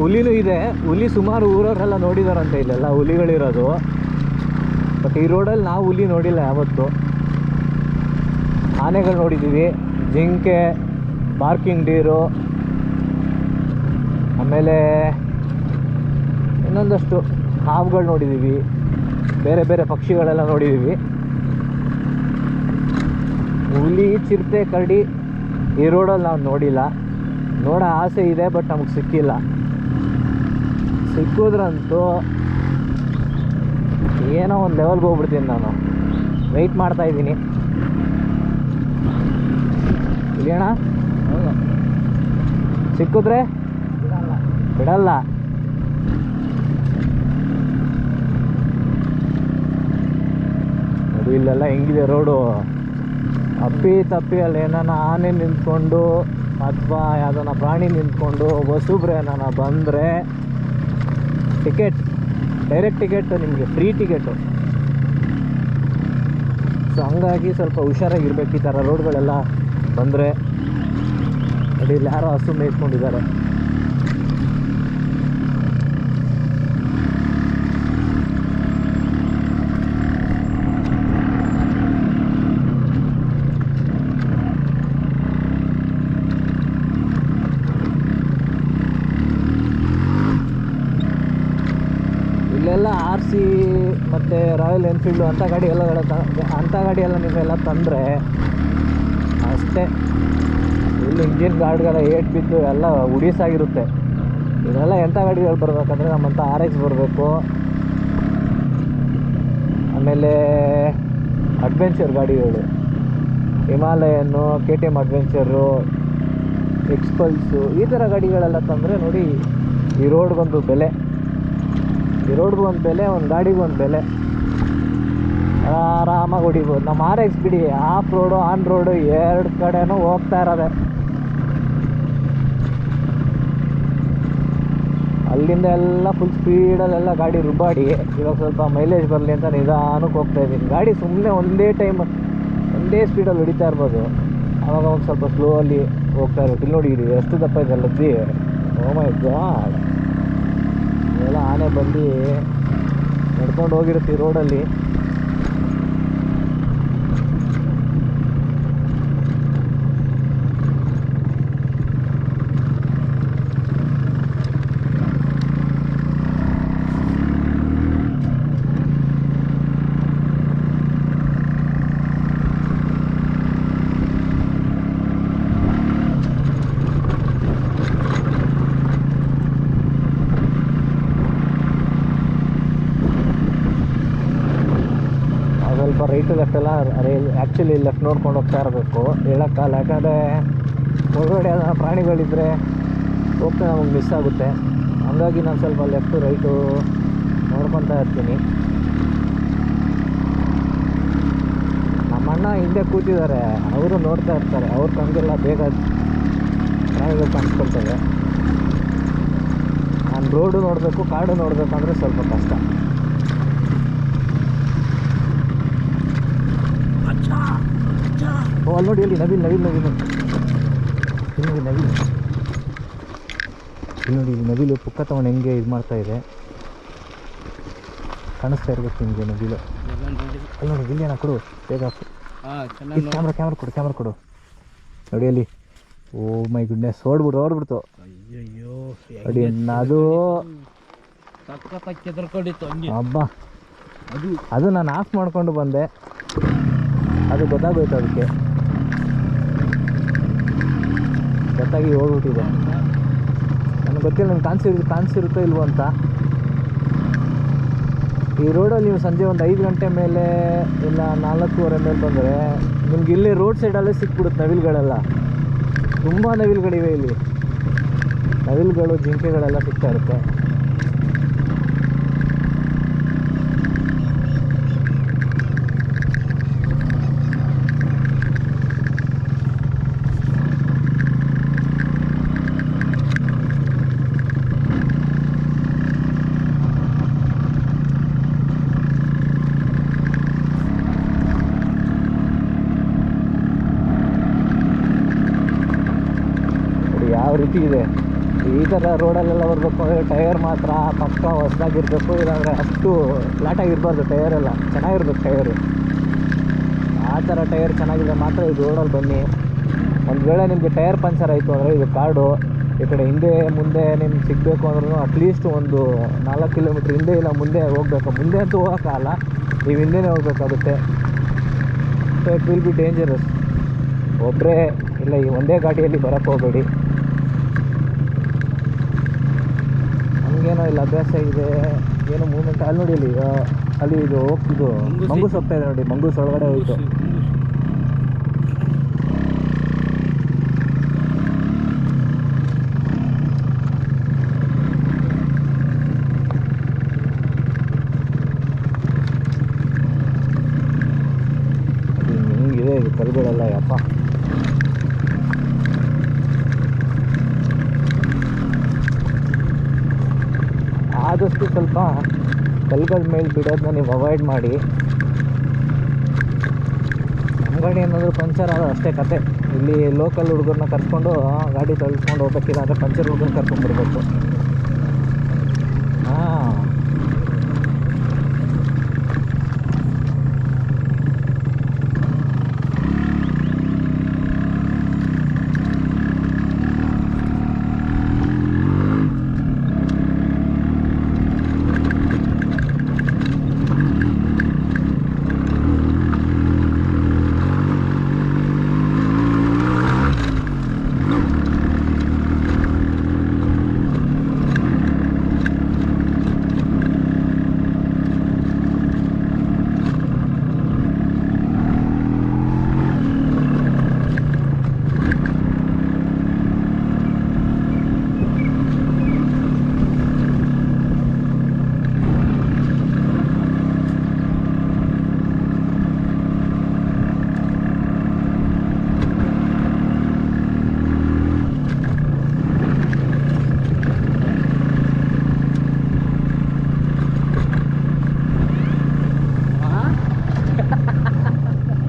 S1: ಹುಲಿನೂ ಇದೆ. ಹುಲಿ ಸುಮಾರು ಊರವರೆಲ್ಲ ನೋಡಿದಾರಂತೆ ಇಲ್ಲೆಲ್ಲ ಹುಲಿಗಳಿರೋದು. ಬಟ್ ಈ ರೋಡಲ್ಲಿ ನಾವು ಹುಲಿ ನೋಡಿಲ್ಲ ಯಾವತ್ತು. ಆನೆಗಳು ನೋಡಿದ್ದೀವಿ, ಜಿಂಕೆ, ಬಾರ್ಕಿಂಗ್ ಡೀರು, ಆಮೇಲೆ ಇನ್ನೊಂದಷ್ಟು ಹಾವುಗಳು ನೋಡಿದ್ದೀವಿ, ಬೇರೆ ಬೇರೆ ಪಕ್ಷಿಗಳೆಲ್ಲ ನೋಡಿದ್ದೀವಿ. ಹುಲಿ, ಚಿರತೆ, ಕರಡಿ ಈ ರೋಡಲ್ಲಿ ನಾವು ನೋಡಿಲ್ಲ. ನೋಡೋ ಆಸೆ ಇದೆ, ಬಟ್ ನಮಗೆ ಸಿಕ್ಕಿಲ್ಲ. ಸಿಕ್ಕಿದ್ರಂತೂ ಏನೋ ಒಂದು ಲೆವೆಲ್ಗೆ ಹೋಗ್ಬಿಡ್ತೀನಿ ನಾನು. ವೆಯ್ಟ್ ಮಾಡ್ತಾಯಿದ್ದೀನಿ. ಇಲ್ಲೇಣ ಸಿಕ್ಕಿದ್ರೆ ಬಿಡಲ್ಲ. ಅದು ಇಲ್ಲೆಲ್ಲ ಹೆಂಗಿದೆ ರೋಡು. ಅಪ್ಪಿ ತಪ್ಪಿ ಅಲ್ಲಿ ಏನಾನ ಆನೆ ನಿಂತ್ಕೊಂಡು ಅಥವಾ ಯಾವುದನ್ನ ಪ್ರಾಣಿ ನಿಂತ್ಕೊಂಡು ಹೊಸಬ್ರು ಏನಾನ ಬಂದರೆ ಡೈರೆಕ್ಟ್ ಟಿಕೆಟ್ ನಿಮಗೆ ಫ್ರೀ ಟಿಕೆಟು. ಸೊ ಹಂಗಾಗಿ ಸ್ವಲ್ಪ ಹುಷಾರಾಗಿರ್ಬೇಕು ಈ ಥರ ರೋಡ್ಗಳೆಲ್ಲ ಬಂದರೆ. ನೋಡಿ ಇಲ್ಲಿ ಯಾರೋ ಹಸು ಮೇಯ್ಸ್ಕೊಂಡಿದ್ದಾರೆ. ಇಲ್ಲೆಲ್ಲ RC ಮತ್ತು ರಾಯಲ್ ಎನ್ಫೀಲ್ಡು ಅಂಥ ಗಾಡಿ ಎಲ್ಲ ನೀವೆಲ್ಲ ತಂದರೆ ಅಷ್ಟೇ, ಇಲ್ಲಿ ಇಂಜಿನ್ ಗಾರ್ಡ್ಗೆಲ್ಲ ಏಟ್ ಬಿದ್ದು ಎಲ್ಲ ಉಡೀಸಾಗಿರುತ್ತೆ. ಇದೆಲ್ಲ ಎಂಥ ಗಾಡಿಗಳು ಬರಬೇಕಂದ್ರೆ ನಮ್ಮಂಥ RX ಬರಬೇಕು. ಆಮೇಲೆ ಅಡ್ವೆಂಚರ್ ಗಾಡಿಗಳು, ಹಿಮಾಲಯನ್ನು, KTM ಅಡ್ವೆಂಚರು, ಎಕ್ಸ್ಪಲ್ಸು, ಈ ಥರ ಗಾಡಿಗಳೆಲ್ಲ ತಂದರೆ ನೋಡಿ ಈ ರೋಡ್ಗೊಂದು ಬೆಲೆ, ಈ ರೋಡ್ಗೂ ಒಂದು ಬೆಲೆ, ಒಂದು ಗಾಡಿಗೂ ಒಂದು ಬೆಲೆ. ಆರಾಮಾಗಿ ಹೊಡಿಬೋದು. ನಮ್ಮ RX ಬಿಡಿ, ಆಫ್ ರೋಡು ಆನ್ ರೋಡು ಎರಡು ಕಡೆನೂ ಹೋಗ್ತಾ ಇರೋದೆ. ಅಲ್ಲಿಂದ ಎಲ್ಲ ಫುಲ್ ಸ್ಪೀಡಲ್ಲೆಲ್ಲ ಗಾಡಿ ರುಬ್ಬಾಡಿ ಇವಾಗ ಸ್ವಲ್ಪ ಮೈಲೇಜ್ ಬರಲಿ ಅಂತ ನಿಧಾನಕ್ಕೆ ಹೋಗ್ತಾ ಇದ್ದೀನಿ. ಗಾಡಿ ಸುಮ್ಮನೆ ಒಂದೇ ಸ್ಪೀಡಲ್ಲಿ ಹೊಡಿತಾ ಇರ್ಬೋದು, ಆವಾಗ ಸ್ವಲ್ಪ ಸ್ಲೋ ಅಲ್ಲಿ ಹೋಗ್ತಾ ಇರ್ಬೇಕು. ಇಲ್ಲಿ ನೋಡಿ, ಇದು ಎಷ್ಟು ದಪ್ಪ ಇದೆ ಲದ್ದಿ, ಓ ಮೈ ಗಾಡ್. ಇವೆಲ್ಲ ಆನೆ ಬಂದು ನಡ್ಕೊಂಡು ಹೋಗಿರುತ್ತೆ ಈ ರೋಡಲ್ಲಿ. ಸ್ವಲ್ಪ ರೈಟು ಲೆಫ್ಟೆಲ್ಲ ಆ್ಯಕ್ಚುಲಿ ಲೆಫ್ಟ್ ನೋಡ್ಕೊಂಡು ಹೋಗ್ತಾ ಇರಬೇಕು, ಹೇಳೋಕ್ಕಲ್ಲ. ಯಾಕಂದರೆ ಒಳಗಡೆ ಪ್ರಾಣಿಗಳಿದ್ದರೆ ಹೋಗ್ತಾ ನಮಗೆ ಮಿಸ್ ಆಗುತ್ತೆ. ಹಂಗಾಗಿ ನಾನು ಸ್ವಲ್ಪ ಲೆಫ್ಟು ರೈಟು ನೋಡ್ಕೊತಾ ಇರ್ತೀನಿ. ನಮ್ಮಣ್ಣ ಹಿಂದೆ ಕೂತಿದ್ದಾರೆ, ಅವರು ನೋಡ್ತಾ ಇರ್ತಾರೆ. ಅವ್ರ ಕಣ್ಗೆಲ್ಲ ಬೇಗ ಪ್ರಾಣಿಗಳು ಕಾಣಿಸ್ಕೊಳ್ತವೆ. ನಾನು ರೋಡು ನೋಡಬೇಕು, ಕಾಡು ನೋಡಬೇಕಂದ್ರೆ ಸ್ವಲ್ಪ ಕಷ್ಟ. ಓ ಅಲ್ಲಿ ನೋಡಿ, ಅಲ್ಲಿ ನವಿಲ್ ಇಲ್ಲಿ ನೋಡಿ, ನವಿಲು ಪುಕ್ಕ ತಗೊಂಡು ಹೆಂಗೆ ಇದು ಮಾಡ್ತಾ ಇದೆ, ಕಾಣಿಸ್ತಾ ಇರ್ಬೇಕು ನಿಮಗೆ ನವಿಲು. ಅಲ್ಲಿ ನೋಡಿ, ಇಲ್ಲಿ ಕೊಡು ಬೇಗ, ಕ್ಯಾಮ್ರಾ ಕೊಡು ನೋಡಿ ಅಲ್ಲಿ. ಓ ಮೈ ಗುಡ್ನೆಸ್, ಓಡ್ಬಿಡ್ತು. ನೋಡಿ ಅದು ಹಬ್ಬ, ಅದು ನಾನು ಆಫ್ ಮಾಡ್ಕೊಂಡು ಬಂದೆ, ಅದು ಗೊತ್ತಾಗೋಯ್ತು, ಅದಕ್ಕೆ ಗೊತ್ತಾಗಿ ಹೋಗ್ಬಿಟ್ಟಿದೆ. ನನಗೆ ಗೊತ್ತಿಲ್ಲ ನಿಮ್ಗೆ ಕಾಣಿಸಿರುತ್ತೋ ಇಲ್ವೋ ಅಂತ. ಈ ರೋಡಲ್ಲಿ ನೀವು ಸಂಜೆ ಒಂದು 5 ಗಂಟೆ ಮೇಲೆ ಇಲ್ಲ 4:15 ಮೇಲೆ ಬಂದರೆ ನಿಮ್ಗೆ ಇಲ್ಲೇ ರೋಡ್ ಸೈಡಲ್ಲೇ ಸಿಕ್ಬಿಡುತ್ತೆ ನವಿಲುಗಳೆಲ್ಲ. ತುಂಬ ನವಿಲುಗಳಿವೆ ಇಲ್ಲಿ, ನವಿಲುಗಳು ಜಿಂಕೆಗಳೆಲ್ಲ ಸಿಗ್ತಾ ಇರುತ್ತೆ. ಯಾವ ರೀತಿ ಇದೆ ಈ ಥರ ರೋಡಲ್ಲೆಲ್ಲ ಬರಬೇಕು ಅಂದರೆ ಟೈರ್ ಮಾತ್ರ ಪಕ್ಕ ಹೊಸದಾಗಿರಬೇಕು, ಇಲ್ಲಾಂದರೆ ಅಷ್ಟು ಫ್ಲಾಟಾಗಿರಬಾರ್ದು. ಟೈರೆಲ್ಲ ಚೆನ್ನಾಗಿರ್ಬೇಕು ಟೈರು. ಆ ಥರ ಟೈರ್ ಚೆನ್ನಾಗಿದೆ ಮಾತ್ರ ಇದು ರೋಡಲ್ಲಿ ಬನ್ನಿ. ಒಂದು ವೇಳೆ ನಿಮಗೆ ಟೈರ್ ಪಂಚರ್ ಆಯಿತು ಅಂದರೆ ಇದು ಕಾಡು, ಈ ಕಡೆ ಹಿಂದೆ ಮುಂದೆ ನಿಮ್ಗೆ ಸಿಗಬೇಕು ಅಂದ್ರೂ ಅಟ್ಲೀಸ್ಟ್ ಒಂದು 4 ಕಿಲೋಮೀಟ್ರ್ ಹಿಂದೆ ಇಲ್ಲ ಮುಂದೆ ಹೋಗಬೇಕು. ಮುಂದೆ ಅಂತೂ ಹೋಗೋಕ್ಕಾಗಲ್ಲ, ನೀವು ಹಿಂದೆನೇ ಹೋಗ್ಬೇಕಾಗುತ್ತೆ. So it will be dangerous. ಒಬ್ಬರೇ ಇಲ್ಲ ಈ ಒಂದೇ ಗಾಡಿಯಲ್ಲಿ ಬರೋಕ್ಕೆ ಹೋಗಬೇಡಿ. ನಮಗೇನೋ ಇಲ್ಲಿ ಅಭ್ಯಾಸ ಇದೆ, ಏನೋ ಮೂಮೆಂಟ್. ಅಲ್ಲಿ ನೋಡಿ, ಅಲ್ಲಿ ಇದು ಮಂಗೂಸ್ ಹೋಗ್ತಾ ಇದೆ ನೋಡಿ, ಮಂಗೂಸ್ ಒಳಗಡೆ ಹೋಯಿತು. ಹಿಂಗಿದೆ ಇದು ಕಲ್ಗಳೆಲ್ಲ, ಯಪ್ಪ. ಆದಷ್ಟು ಸ್ವಲ್ಪ ಕಲ್ಗಳ ಮೇಲೆ ಬಿಡೋದನ್ನ ನೀವು ಅವಾಯ್ಡ್ ಮಾಡಿ. ಗಾಡಿ ಏನಾದರೂ ಪಂಚರ್ ಆದ ಅಷ್ಟೇ ಕತೆ. ಇಲ್ಲಿ ಲೋಕಲ್ ಹುಡುಗರನ್ನ ಕರ್ಕೊಂಡು ಗಾಡಿ ತಳ್ಸ್ಕೊಂಡು ಹೋಗ್ಬೇಕಿಲ್ಲ ಅಂದರೆ ಪಂಚರ್ ಹುಡುಗರನ್ನ ಕರ್ಕೊಂಡ್ಬರ್ಬೇಕು. ಹಾಂ,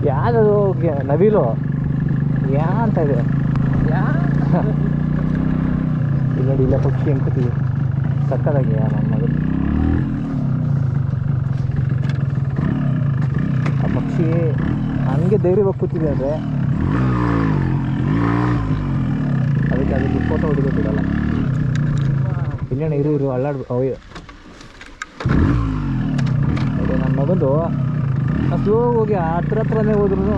S1: ಯಾವುದು ನವಿಲು ಯಾ ಅಂತ ಇದೆ. ಇಲ್ಲಿ ನೋಡಿ, ಇಲ್ಲ ಪಕ್ಷಿ ಹೆಂಗೆ ಕೂತಿದೆ ಸಕ್ಕದಾಗಿ. ನನ್ನ ಮಗಳು ಆ ಪಕ್ಷಿ ಹಂಗೆ ಧೈರ್ಯವಾಗಿ ಕೂತಿದೆ ಅಂದರೆ ಅದಕ್ಕೆ ಅದಕ್ಕೆ ಫೋಟೋ ಹೊಡಿಬೇಕು ಬಿಡಲ್ಲ. ಇಲ್ಲೇಣ ಇರು ಅಲ್ಲಾಡ್ ಅಯ್ಯೋ ಅದೇ ನನ್ನ ಮಗಂದು ಸ್ಲೋ ಹೋಗಿ ಹತ್ರನೇ ಹೋದ್ರು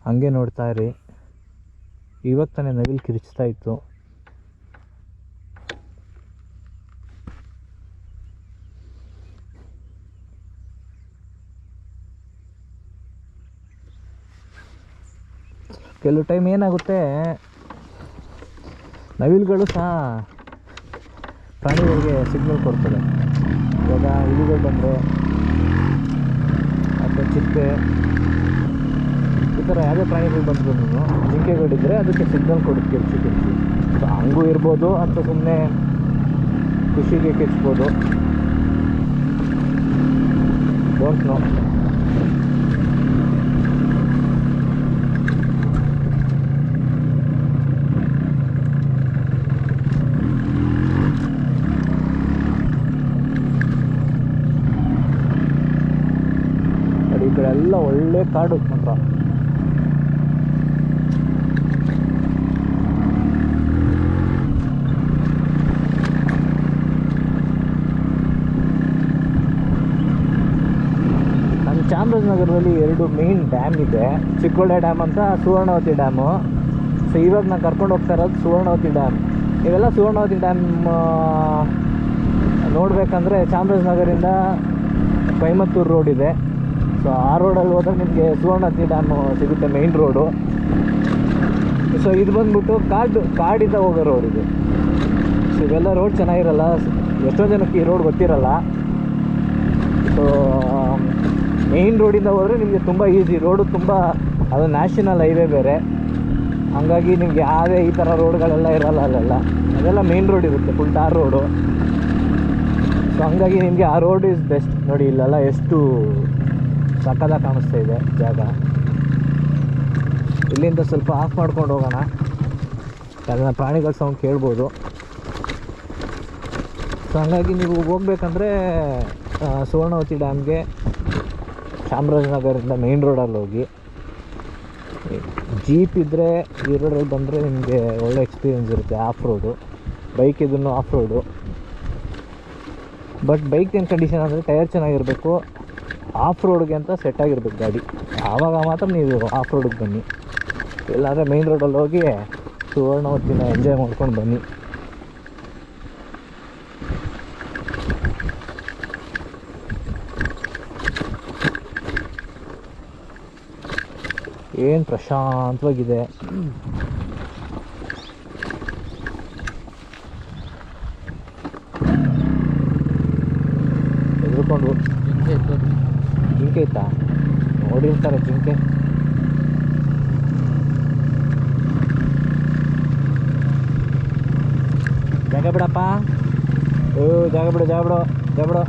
S1: ಹಂಗೆ ನೋಡ್ತಾ ಇರಿ. ಇವಾಗ ತಾನೇ ನವಿಲು ಕಿರಿಚ್ತಾ ಇತ್ತು. ಕೆಲವು ಟೈಮ್ ಏನಾಗುತ್ತೆ, ನವಿಲುಗಳು ಸಹ ಪ್ರಾಣಿಗಳಿಗೆ ಸಿಗ್ನಲ್ ಕೊಡ್ತದೆ. ಇವಾಗ ಇಲಿಗಳು ಬಂದರೆ ಅಥವಾ ಚಿಟ್ಟೆ ಈ ಥರ ಯಾವುದೇ ಪ್ರಾಣಿಗಳು ಬಂದ್ರೂ, ಜಿಂಕೆಗಳಿದ್ದರೆ ಅದಕ್ಕೆ ಸಿಗ್ನಲ್ ಕೊಡುತ್ತೆ ಕಿರ್ಚಿ. ಸೊ ಹಂಗೂ ಇರ್ಬೋದು ಅಥವಾ ಸುಮ್ಮನೆ ಖುಷಿಗೆ ಕಿರ್ಚ್ಬೋದು, ಡೋಂಟ್ ನೋ. ಈ ಕಡೆ ಎಲ್ಲ ಒಳ್ಳೆ ಕಾಡು ಮಾತ್ರ. ನಮ್ಮ ಚಾಮರಾಜನಗರದಲ್ಲಿ 2 ಮೇನ್ ಡ್ಯಾಮ್ ಇದೆ. ಚಿಕ್ಕೋಳೆ ಡ್ಯಾಮ್ ಅಂತ, ಸುವರ್ಣವತಿ ಡ್ಯಾಮು. ಸೊ ಇವಾಗ ನಾನು ಕರ್ಕೊಂಡು ಹೋಗ್ತಾ ಇರೋದು ಸುವರ್ಣವತಿ ಡ್ಯಾಮ್. ಇವೆಲ್ಲ ಸುವರ್ಣವತಿ ಡ್ಯಾಮ್ ನೋಡಬೇಕಂದ್ರೆ ಚಾಮರಾಜನಗರಿಂದ ಕೊಯಮತ್ತೂರು ರೋಡ್ ಇದೆ. ಸೊ ಆ ರೋಡಲ್ಲಿ ಹೋದಾಗ ನಿಮಗೆ ಸುವರ್ಣವತಿ ಡ್ಯಾಮು ಸಿಗುತ್ತೆ, ಮೇಯ್ನ್ ರೋಡು. ಸೊ ಇದು ಬಂದ್ಬಿಟ್ಟು ಕಾಡಿಂದ ಹೋಗೋ ರೋಡ್ ಇದು. ಸೊ ಇವೆಲ್ಲ ರೋಡ್ ಚೆನ್ನಾಗಿರಲ್ಲ, ಎಷ್ಟೋ ಜನಕ್ಕೆ ಈ ರೋಡ್ ಗೊತ್ತಿರಲ್ಲ. ಸೊ ಮೇಯ್ನ್ ರೋಡಿಂದ ಹೋದರೆ ನಿಮಗೆ ತುಂಬ ಈಸಿ. ರೋಡು ತುಂಬ, ಅದು ನ್ಯಾಷನಲ್ ಹೈವೇ ಬೇರೆ, ಹಂಗಾಗಿ ನಿಮಗೆ ಯಾವುದೇ ಈ ಥರ ರೋಡ್ಗಳೆಲ್ಲ ಇರಲ್ಲ ಅಲ್ಲೆಲ್ಲ. ಅದೆಲ್ಲ ಮೇಯ್ನ್ ರೋಡ್ ಇರುತ್ತೆ, ಫುಲ್ ಟಾರ್ ರೋಡು. ಸೊ ಹಂಗಾಗಿ ನಿಮಗೆ ಆ ರೋಡ್ ಈಸ್ ಬೆಸ್ಟ್. ನೋಡಿ ಇಲ್ಲೆಲ್ಲ ಎಷ್ಟು ಸಕ್ಕದಾಗಿ ಕಾಣಿಸ್ತಾ ಇದೆ ಜಾಗ. ಇಲ್ಲಿಂದ ಸ್ವಲ್ಪ ಆಫ್ ಮಾಡ್ಕೊಂಡು ಹೋಗೋಣ, ಅದನ್ನು ಪ್ರಾಣಿಗಳ ಸೌಂಡ್ ಕೇಳ್ಬೋದು. ಸೊ ಹಂಗಾಗಿ ನೀವು ಹೋಗ್ಬೇಕಂದ್ರೆ ಸುವರ್ಣವತಿ ಡ್ಯಾಮ್ಗೆ ಚಾಮರಾಜನಗರದಿಂದ ಮೇಯ್ನ್ ರೋಡಲ್ಲಿ ಹೋಗಿ. ಜೀಪ್ ಇದ್ದರೆ ಈ ರೋಡಲ್ಲಿ ಬಂದರೆ ನಿಮಗೆ ಒಳ್ಳೆ ಎಕ್ಸ್ಪೀರಿಯೆನ್ಸ್ ಇರುತ್ತೆ. ಆಫ್ ರೋಡು, ಬೈಕ್ ಇದನ್ನು ಆಫ್ ರೋಡು. ಬಟ್ ಬೈಕ್ ಏನು ಕಂಡೀಷನ್ ಅಂದರೆ ಟೈರ್ ಚೆನ್ನಾಗಿರಬೇಕು, ಆಫ್ ರೋಡ್ಗೆ ಅಂತ ಸೆಟ್ ಆಗಿರ್ಬೇಕು ಗಾಡಿ. ಆವಾಗ ಮಾತ್ರ ನೀವು ಆಫ್ ರೋಡಿಗೆ ಬನ್ನಿ. ಇಲ್ಲಾಂದರೆ ಮೇಯ್ನ್ ರೋಡಲ್ಲಿ ಹೋಗಿ ಸುವರ್ಣವತಿನ ಎಂಜಾಯ್ ಮಾಡ್ಕೊಂಡು ಬನ್ನಿ. ಏನು ಪ್ರಶಾಂತವಾಗಿದೆ. ಎದುರ್ಕೊಂಡು ಹೊಡಿರ್ತಾರೆ ಜಿಂಕೆ. ಜಾಗ ಬಿಡಪ್ಪ, ಜಾಗ ಬಿಡು ಜಾಗ ಬಿಡು ಜಾಗ ಬಿಡು.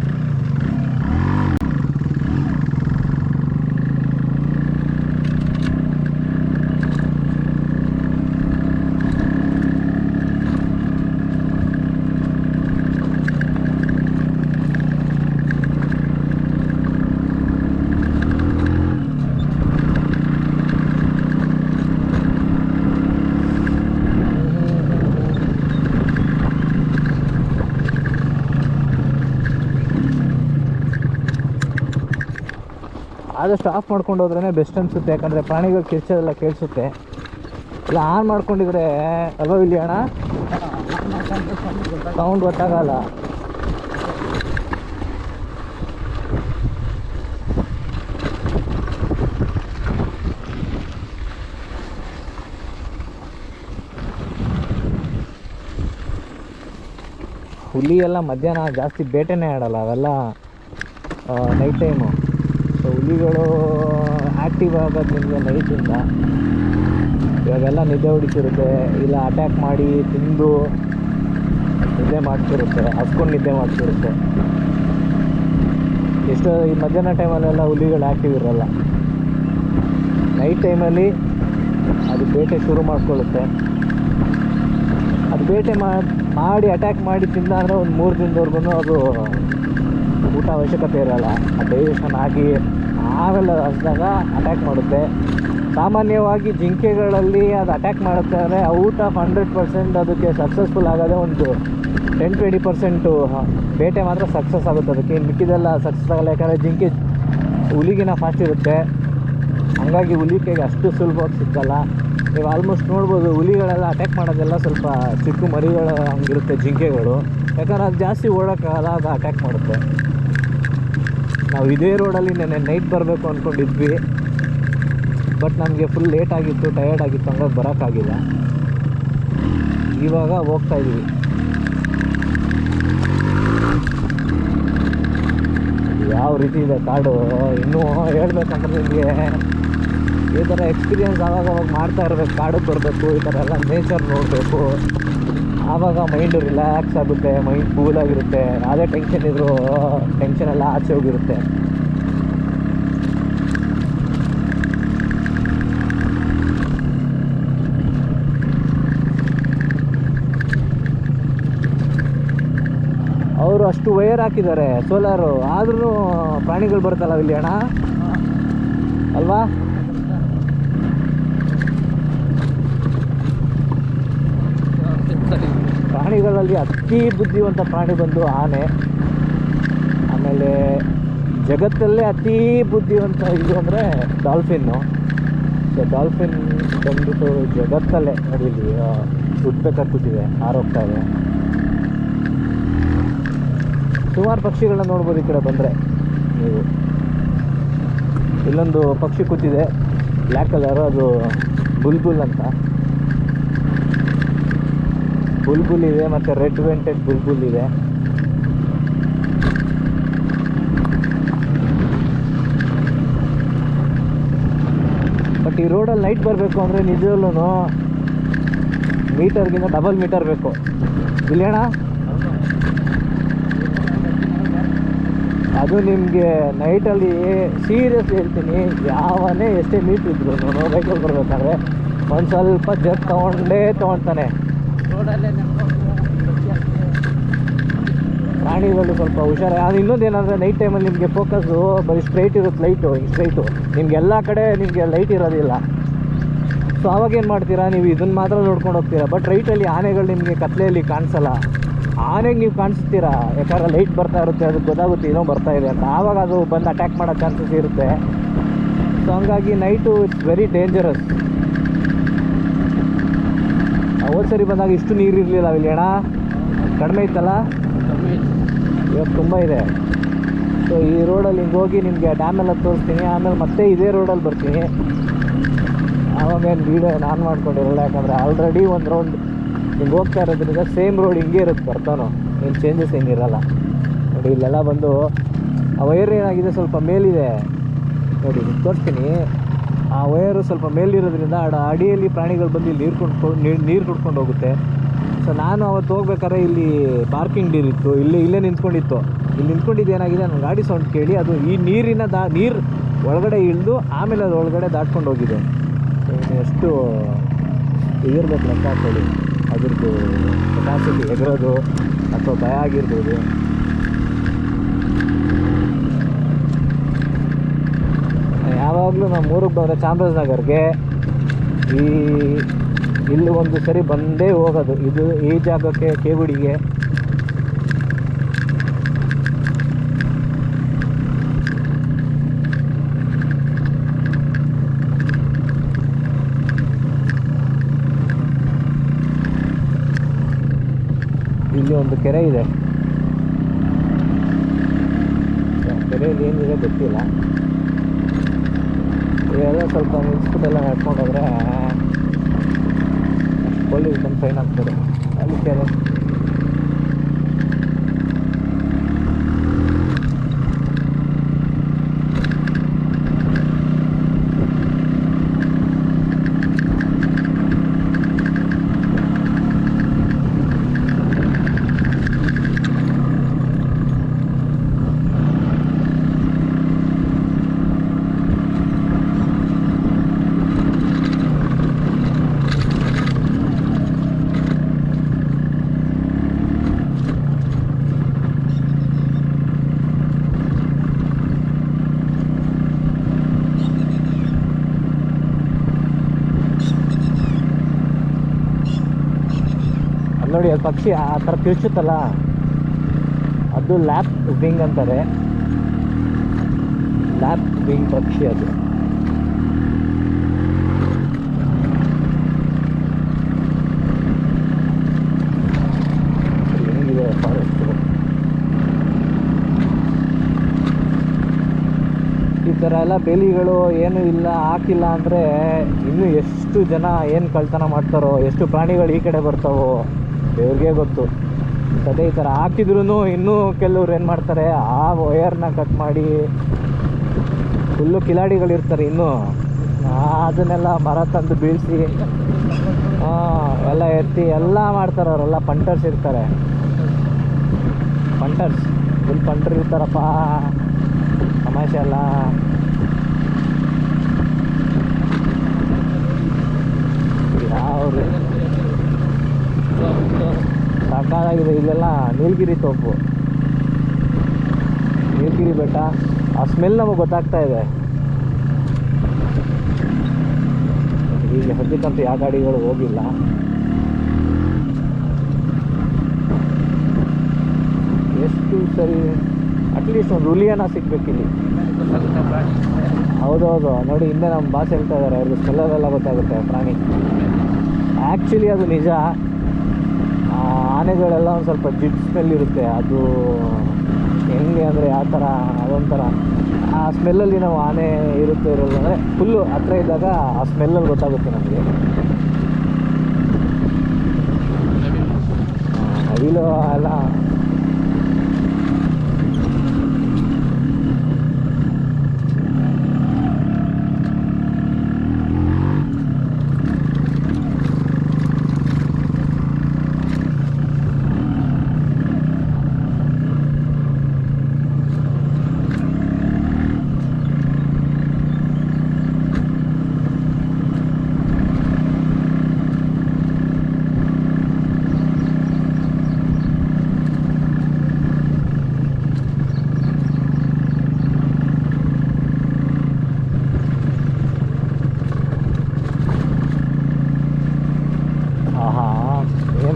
S1: ಆದಷ್ಟು ಆಫ್ ಮಾಡ್ಕೊಂಡು ಹೋದ್ರೇ ಬೆಸ್ಟ್ ಅನಿಸುತ್ತೆ, ಯಾಕಂದರೆ ಪ್ರಾಣಿಗಳು ಕಿರ್ಚೋದೆಲ್ಲ ಕೇಳಿಸುತ್ತೆ. ಇಲ್ಲ ಆನ್ ಮಾಡ್ಕೊಂಡಿದ್ರೆ ಅಲ್ವಾ ಇಲ್ಲಿ ಅಣ್ಣ, ಸೌಂಡ್ ಗೊತ್ತಾಗಲ್ಲ. ಹುಲಿ ಎಲ್ಲ ಮಧ್ಯಾಹ್ನ ಜಾಸ್ತಿ ಬೇಟೆನೇ ಆಡಲ್ಲ, ಅವೆಲ್ಲ ನೈಟ್ ಟೈಮು. ಸೊ ಹುಲಿಗಳು ಆ್ಯಕ್ಟಿವ್ ಆಗೋದು ನಿಮಗೆ ನೈಟಿಂದ. ಇವಾಗೆಲ್ಲ ನಿದ್ದೆ ಹೊಡಿತಿರುತ್ತೆ, ಇಲ್ಲ ಅಟ್ಯಾಕ್ ಮಾಡಿ ತಿಂದು ನಿದ್ದೆ ಮಾಡ್ತಿರುತ್ತೆ, ಹಸ್ಕೊಂಡು ನಿದ್ದೆ ಮಾಡ್ತಿರುತ್ತೆ. ಎಷ್ಟೋ ಈ ಮಧ್ಯಾಹ್ನ ಟೈಮಲ್ಲೆಲ್ಲ ಹುಲಿಗಳು ಆ್ಯಕ್ಟಿವ್ ಇರೋಲ್ಲ. ನೈಟ್ ಟೈಮಲ್ಲಿ ಅದು ಬೇಟೆ ಶುರು ಮಾಡ್ಕೊಳ್ಳುತ್ತೆ. ಅದು ಬೇಟೆ ಮಾಡಿ ಅಟ್ಯಾಕ್ ಮಾಡಿ ತಿಂದ ಅಂದರೆ ಒಂದು 3 ದಿನದವರೆಗೂ ಅದು ಊಟ ಅವಶ್ಯಕತೆ ಇರೋಲ್ಲ. ಡೈಜೆಷನ್ ಆಗಿ ಆಮೇಲೆ ಹಸಿದಾಗ ಅಟ್ಯಾಕ್ ಮಾಡುತ್ತೆ. ಸಾಮಾನ್ಯವಾಗಿ ಜಿಂಕೆಗಳಲ್ಲಿ ಅದು ಅಟ್ಯಾಕ್ ಮಾಡುತ್ತೆ ಅಂದರೆ ಔಟ್ ಆಫ್ 100% ಅದಕ್ಕೆ ಸಕ್ಸಸ್ಫುಲ್ ಆಗೋದೇ ಒಂದು 10-20% ಬೇಟೆ ಮಾತ್ರ ಸಕ್ಸಸ್ ಆಗುತ್ತೆ. ಅದಕ್ಕೆ ಇನ್ನು ಮಿಕ್ಕಿದೆಲ್ಲ ಸಕ್ಸಸ್ ಆಗಲ್ಲ, ಯಾಕಂದರೆ ಜಿಂಕೆ ಹುಲಿಗಿನ ಫಾಸ್ಟ್ ಇರುತ್ತೆ. ಹಾಗಾಗಿ ಹುಲಿಕೆಗೆ ಅಷ್ಟು ಸುಲಭವಾಗಿ ಸಿಕ್ಕಲ್ಲ. ನೀವು ಆಲ್ಮೋಸ್ಟ್ ನೋಡ್ಬೋದು, ಹುಲಿಗಳೆಲ್ಲ ಅಟ್ಯಾಕ್ ಮಾಡೋದೆಲ್ಲ ಸ್ವಲ್ಪ ಚಿಕ್ಕ ಮರಿಗಳು ಹಂಗಿರುತ್ತೆ ಜಿಂಕೆಗಳು, ಯಾಕಂದ್ರೆ ಅದು ಜಾಸ್ತಿ ಓಡೋಕ್ಕಾಗಲ್ಲ, ಅದು ಅಟ್ಯಾಕ್ ಮಾಡುತ್ತೆ. ನಾವು ಇದೇ ರೋಡಲ್ಲಿ ನೆನ್ನೆ ನೈಟ್ ಬರಬೇಕು ಅಂದ್ಕೊಂಡಿದ್ವಿ, ಬಟ್ ನಮಗೆ ಫುಲ್ ಲೇಟ್ ಆಗಿತ್ತು, ಟಯರ್ಡ್ ಆಗಿತ್ತು, ಹಂಗಾಗಿ ಬರೋಕ್ಕಾಗಿಲ್ಲ. ಇವಾಗ ಹೋಗ್ತಾಯಿದ್ದೀವಿ. ಯಾವ ರೀತಿ ಇದೆ ಕಾಡು ಇನ್ನೂ ಹೇಳ್ಬೇಕಂದ್ರೆ ನಿಮಗೆ ಈ ಥರ ಎಕ್ಸ್ಪೀರಿಯೆನ್ಸ್ ಆವಾಗ ಮಾಡ್ತಾ ಇರಬೇಕು. ಕಾಡಿಗೆ ಬರಬೇಕು, ಈ ಥರ ಎಲ್ಲ ನೇಚರ್ ನೋಡಬೇಕು, ಆವಾಗ ಮೈಂಡು ರಿಲ್ಯಾಕ್ಸ್ ಆಗುತ್ತೆ, ಮೈಂಡ್ ಕೂಲಾಗಿರುತ್ತೆ. ಯಾವುದೇ ಟೆನ್ಷನ್ ಇದ್ರೂ ಟೆನ್ಷನ್ ಎಲ್ಲ ಆಚೆ ಹೋಗಿರುತ್ತೆ. ಅವರು ಅಷ್ಟು ವೈರ್ ಹಾಕಿದ್ದಾರೆ ಸೋಲಾರು, ಆದ್ರೂ ಪ್ರಾಣಿಗಳು ಬರುತ್ತಲ್ಲ ಇಲ್ಲಿ ಅಣ್ಣ, ಅಲ್ವಾ? ಪ್ರಾಣಿಗಳಲ್ಲಿ ಅತಿ ಬುದ್ಧಿವಂತ ಪ್ರಾಣಿ ಬಂದು ಆನೆ. ಆಮೇಲೆ ಜಗತ್ತಲ್ಲೇ ಅತಿ ಬುದ್ಧಿವಂತ ಇದು ಅಂದರೆ ಡಾಲ್ಫಿನ್ನು. ಸೊ ಡಾಲ್ಫಿನ್ ಬಂದ್ಬಿಟ್ಟು ಜಗತ್ತಲ್ಲೇ ನೋಡಿ ಇಲ್ಲಿ ಉದ್ಬೇಕಾಗಿ ಕೂತಿದೆ, ಹಾರೋಗ್ತಾ ಇದೆ. ಸುಮಾರು ಪಕ್ಷಿಗಳನ್ನ ನೋಡ್ಬೋದು ಈ ಕಡೆ ಬಂದರೆ ನೀವು. ಇಲ್ಲೊಂದು ಪಕ್ಷಿ ಕೂತಿದೆ ಬ್ಲ್ಯಾಕ್ ಕಲರು, ಅದು ಬುಲ್ಬುಲ್ ಅಂತ. ಬುಲ್ಬುಲ್ ಇದೆ, ಮತ್ತು ರೆಡ್ ವೆಂಟೆಡ್ ಬುಲ್ಬುಲ್ ಇದೆ. ಬಟ್ ಈ ರೋಡಲ್ಲಿ ನೈಟ್ ಬರಬೇಕು ಅಂದರೆ ನಿಜವಲ್ಲೂ ಮೀಟರ್ಗಿಂತ ಡಬಲ್ ಮೀಟರ್ ಬೇಕು ಇಲ್ಲಿ ಅಣ್ಣ. ಅದು ನಿಮಗೆ ನೈಟಲ್ಲಿ ಸೀರಿಯಸ್ ಹೇಳ್ತೀನಿ, ಯಾವನೇ ಎಷ್ಟೇ ಮೀಟ್ರ್ ಇದ್ರು ಬೈಕಲ್ಲಿ ಬರಬೇಕಾದ್ರೆ ಒಂದು ಸ್ವಲ್ಪ ಜಗ್ ತೊಗೊಳ್ತಾನೆ. ಪ್ರಾಣಿಗಳು ಸ್ವಲ್ಪ ಹುಷಾರ. ಅದು ಇನ್ನೊಂದು ಏನಂದರೆ ನೈಟ್ ಟೈಮಲ್ಲಿ ನಿಮಗೆ ಫೋಕಸ್ಸು ಬರೀ ಸ್ಟ್ರೈಟ್ ಇರುತ್ತೆ, ಲೈಟು ಸ್ಟ್ರೈಟು, ನಿಮ್ಗೆ ಎಲ್ಲ ಕಡೆ ನಿಮಗೆ ಲೈಟ್ ಇರೋದಿಲ್ಲ. ಸೊ ಆವಾಗ ಏನು ಮಾಡ್ತೀರಾ, ನೀವು ಇದನ್ನು ಮಾತ್ರ ನೋಡ್ಕೊಂಡು ಹೋಗ್ತೀರಾ. ಬಟ್ ರೈಟಲ್ಲಿ ಆನೆಗಳು ನಿಮಗೆ ಕತ್ಲೆಯಲ್ಲಿ ಕಾಣಿಸಲ್ಲ. ಆನೆಗೆ ನೀವು ಕಾಣಿಸ್ತೀರಾ, ಯಾಕಂದ್ರೆ ಲೈಟ್ ಬರ್ತಾ ಇರುತ್ತೆ, ಅದಕ್ಕೆ ಗೊತ್ತಾಗುತ್ತೆ ಏನೋ ಬರ್ತಾ ಇದೆ ಅಂತ. ಆವಾಗ ಅದು ಬಂದು ಅಟ್ಯಾಕ್ ಮಾಡೋ ಚಾನ್ಸಸ್ ಇರುತ್ತೆ. ಸೊ ಹಂಗಾಗಿ ನೈಟು ಇಟ್ಸ್ ವೆರಿ ಡೇಂಜರಸ್. ಹೋದ ಸರಿ ಬಂದಾಗ ಇಷ್ಟು ನೀರು ಇರಲಿಲ್ಲ ಇಲ್ಲಿ ಅಣ್ಣ, ಕಡಿಮೆ ಇತ್ತಲ್ಲ, ಇವತ್ತು ತುಂಬ ಇದೆ. ಸೊ ಈ ರೋಡಲ್ಲಿ ಹಿಂಗೆ ಹೋಗಿ ನಿಮಗೆ ಡ್ಯಾಮೆಲ್ಲ ತೋರಿಸ್ತೀನಿ, ಆಮೇಲೆ ಮತ್ತೆ ಇದೇ ರೋಡಲ್ಲಿ ಬರ್ತೀನಿ. ಆವಾಗ ಏನು ವೀಡಿಯೋ ನಾನು ಮಾಡ್ಕೊಂಡಿರಲ್ಲ, ಯಾಕಂದರೆ ಆಲ್ರೆಡಿ ಒಂದು ರೌಂಡ್ ಹಿಂಗೆ ಹೋಗ್ತಾ ಇರೋದ್ರಿಂದ ಸೇಮ್ ರೋಡ್ ಹಿಂಗೆ ಇರುತ್ತೆ ಬರ್ತಾನೋ, ಏನು ಚೇಂಜಸ್ ಏನಿರಲ್ಲ. ನೋಡಿ ಇಲ್ಲೆಲ್ಲ ಬಂದು ಆ ವೈರ್ ಏನಾಗಿದೆ ಸ್ವಲ್ಪ ಮೇಲಿದೆ, ನೋಡಿ ತೋರಿಸ್ತೀನಿ. ಆ ವಯರು ಸ್ವಲ್ಪ ಮೇಲಿರೋದ್ರಿಂದ ಅಡಿಯಲ್ಲಿ ಪ್ರಾಣಿಗಳು ಬಂದು ಇಲ್ಲಿ ನೀರು ಕುಡ್ಕೊಂಡು ಹೋಗುತ್ತೆ. ಸೊ ನಾನು ಅವತ್ತು ಹೋಗ್ಬೇಕಾದ್ರೆ ಇಲ್ಲಿ ಪಾರ್ಕಿಂಗ್ ಡೀರ್ ಇತ್ತು, ಇಲ್ಲೇ ನಿಂತ್ಕೊಂಡಿತ್ತು. ಇಲ್ಲಿ ನಿಂತ್ಕೊಂಡಿದ್ದು ಏನಾಗಿದೆ, ನನ್ನ ಗಾಡಿ ಸೌಂಡ್ ಕೇಳಿ ಅದು ಈ ನೀರು ಒಳಗಡೆ ಇಳಿದು ಆಮೇಲೆ ಅದು ಒಳಗಡೆ ದಾಟ್ಕೊಂಡು ಹೋಗಿದೆ. ಎಷ್ಟು ಇದಿರ್ಬೇಕು ಲೆಕ್ಕ ಹಾಕೊಳ್ಳಿ, ಅದ್ರದ್ದು ಕೆಪಾಸಿಟಿ ಎಗರೋದು ಅಥವಾ ಭಯ ಆಗಿರ್ಬೋದು. ಯಾವಾಗಲೂ ನಮ್ಮ ಊರಿಗೆ ಬಂದರೆ ಚಾಮರಾಜನಗರ್ಗೆ ಇಲ್ಲಿ ಒಂದು ಸರಿ ಬಂದೇ ಹೋಗೋದು, ಈ ಜಾಗಕ್ಕೆ, ಕೇಗುಡಿಗೆ. ಇಲ್ಲಿ ಒಂದು ಕೆರೆ ಇದೆ, ಕೆರೆಯಲ್ಲಿ ಏನಿದೆ ಗೊತ್ತಿಲ್ಲ. ಇವೆಲ್ಲ ಸ್ವಲ್ಪ ನಿಲ್ಸ್ಬಿಟ್ಟೆಲ್ಲ ನಡ್ಕೊಂಡು ಹೋದರೆ ಪೊಲೀಸ್ ಬಂದು ಫೈನ್ ಆಗ್ತದೆ. ಅಲ್ಲಿ ಕೆರೆ ನೋಡಿ, ಅದು ಪಕ್ಷಿ ಆ ಥರ ತಿರ್ಚುತ್ತಲ್ಲ, ಅದು ಲ್ಯಾಪ್ ವಿಂಗ್ ಅಂತಾರೆ. ಲ್ಯಾಪ್ ವಿಂಗ್ ಪಕ್ಷಿ ಅದು. ಹೆಂಗಿದೆ ಫಾರೆಸ್ಟ್. ಈ ಥರ ಎಲ್ಲ ಬೇಲಿಗಳು ಏನೂ ಇಲ್ಲ, ಹಾಕಿಲ್ಲ ಅಂದರೆ ಇನ್ನೂ ಎಷ್ಟು ಜನ ಏನು ಕಳ್ತನ ಮಾಡ್ತಾರೋ, ಎಷ್ಟು ಪ್ರಾಣಿಗಳು ಈ ಕಡೆ ಬರ್ತಾವೋ ದೇವ್ರಿಗೆ ಗೊತ್ತು. ಅದೇ ಈ ಥರ ಹಾಕಿದ್ರೂ ಇನ್ನೂ ಕೆಲವ್ರು ಏನು ಮಾಡ್ತಾರೆ, ಆ ವಯರ್ನ ಕಟ್ ಮಾಡಿ ಫುಲ್ಲು ಕಿಲಾಡಿಗಳಿರ್ತಾರೆ ಇನ್ನೂ, ಅದನ್ನೆಲ್ಲ ಮರ ತಂದು ಬೀಳಿಸಿ ಎಲ್ಲ ಎತ್ತಿ ಎಲ್ಲ ಮಾಡ್ತಾರೆ. ಅವರೆಲ್ಲ ಪಂಟರ್ಸ್ ಇರ್ತಾರೆ, ಫುಲ್ ಪಂಟರ್ ಇರ್ತಾರಪ್ಪ, ತಮಾಷೆ ಅಲ್ಲ. ಯಾವ್ದು ಸಾಕಾಗಿದೆ. ಇಲ್ಲೆಲ್ಲ ನೀಲಗಿರಿ ತೋಪು, ನೀಲಗಿರಿ ಬೆಟ್ಟ. ಆ ಸ್ಮೆಲ್ ನಮಗೆ ಗೊತ್ತಾಗ್ತಾ ಇದೆ. ಈಗ ಸದ್ಯಕ್ಕಂತೂ ಯಾವ ಗಾಡಿಗಳು ಹೋಗಿಲ್ಲ. ಎಷ್ಟು ಸರಿ ಅಟ್ಲೀಸ್ಟ್ ಒಂದು ಹುಲಿಯನ್ನ ಸಿಗ್ಬೇಕಿಲ್ಲಿ. ಹೌದೌದು, ನೋಡಿ ಹಿಂದೆ ನಮ್ಮ ಬಾಸ್ ಹೇಳ್ತಾ ಇದ್ದಾರೆ, ಅವ್ರಿಗೆ ಸ್ಮೆಲ್ಲದೆಲ್ಲ ಗೊತ್ತಾಗುತ್ತೆ ಪ್ರಾಣಿ. ಆ್ಯಕ್ಚುಲಿ ಅದು ನಿಜ. ಆನೆಗಳೆಲ್ಲ ಒಂದು ಸ್ವಲ್ಪ ಜಿಡ್ ಸ್ಮೆಲ್ ಇರುತ್ತೆ. ಅದು ಹೆಂಗೆ ಅಂದರೆ ಆ ಥರ, ಅದೊಂಥರ ಆ ಸ್ಮೆಲ್ಲಲ್ಲಿ ನಾವು ಆನೆ ಇರುತ್ತೆ ಇರೋದು ಅಂದರೆ ಫುಲ್ಲು ಹತ್ರ ಇದ್ದಾಗ ಆ ಸ್ಮೆಲ್ಲಲ್ಲಿ ಗೊತ್ತಾಗುತ್ತೆ ನಮಗೆ. ನವಿಲು ಎಲ್ಲ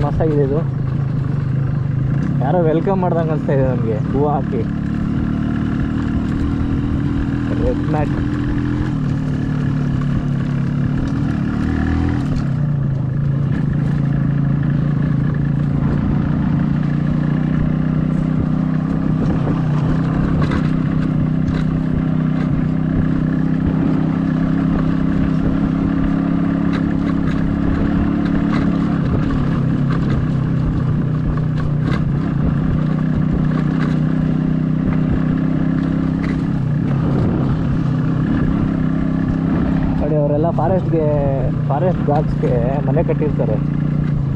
S1: ಮಸ್ತಾಗಿದೆ ಇದು. ಯಾರೋ ವೆಲ್ಕಮ್ ಮಾಡ್ದಂಗೆ ಅನಿಸ್ತಾ ಇದೆ ನಮಗೆ, ಹೂವು ಹಾಕಿ ರೆಡ್ ಮ್ಯಾಟ್. ನೋಡಿ ಅವರೆಲ್ಲ ಫಾರೆಸ್ಟ್ ಗಾರ್ಡ್ಸ್ಗೆ ಮನೆ ಕಟ್ಟಿರ್ತಾರೆ.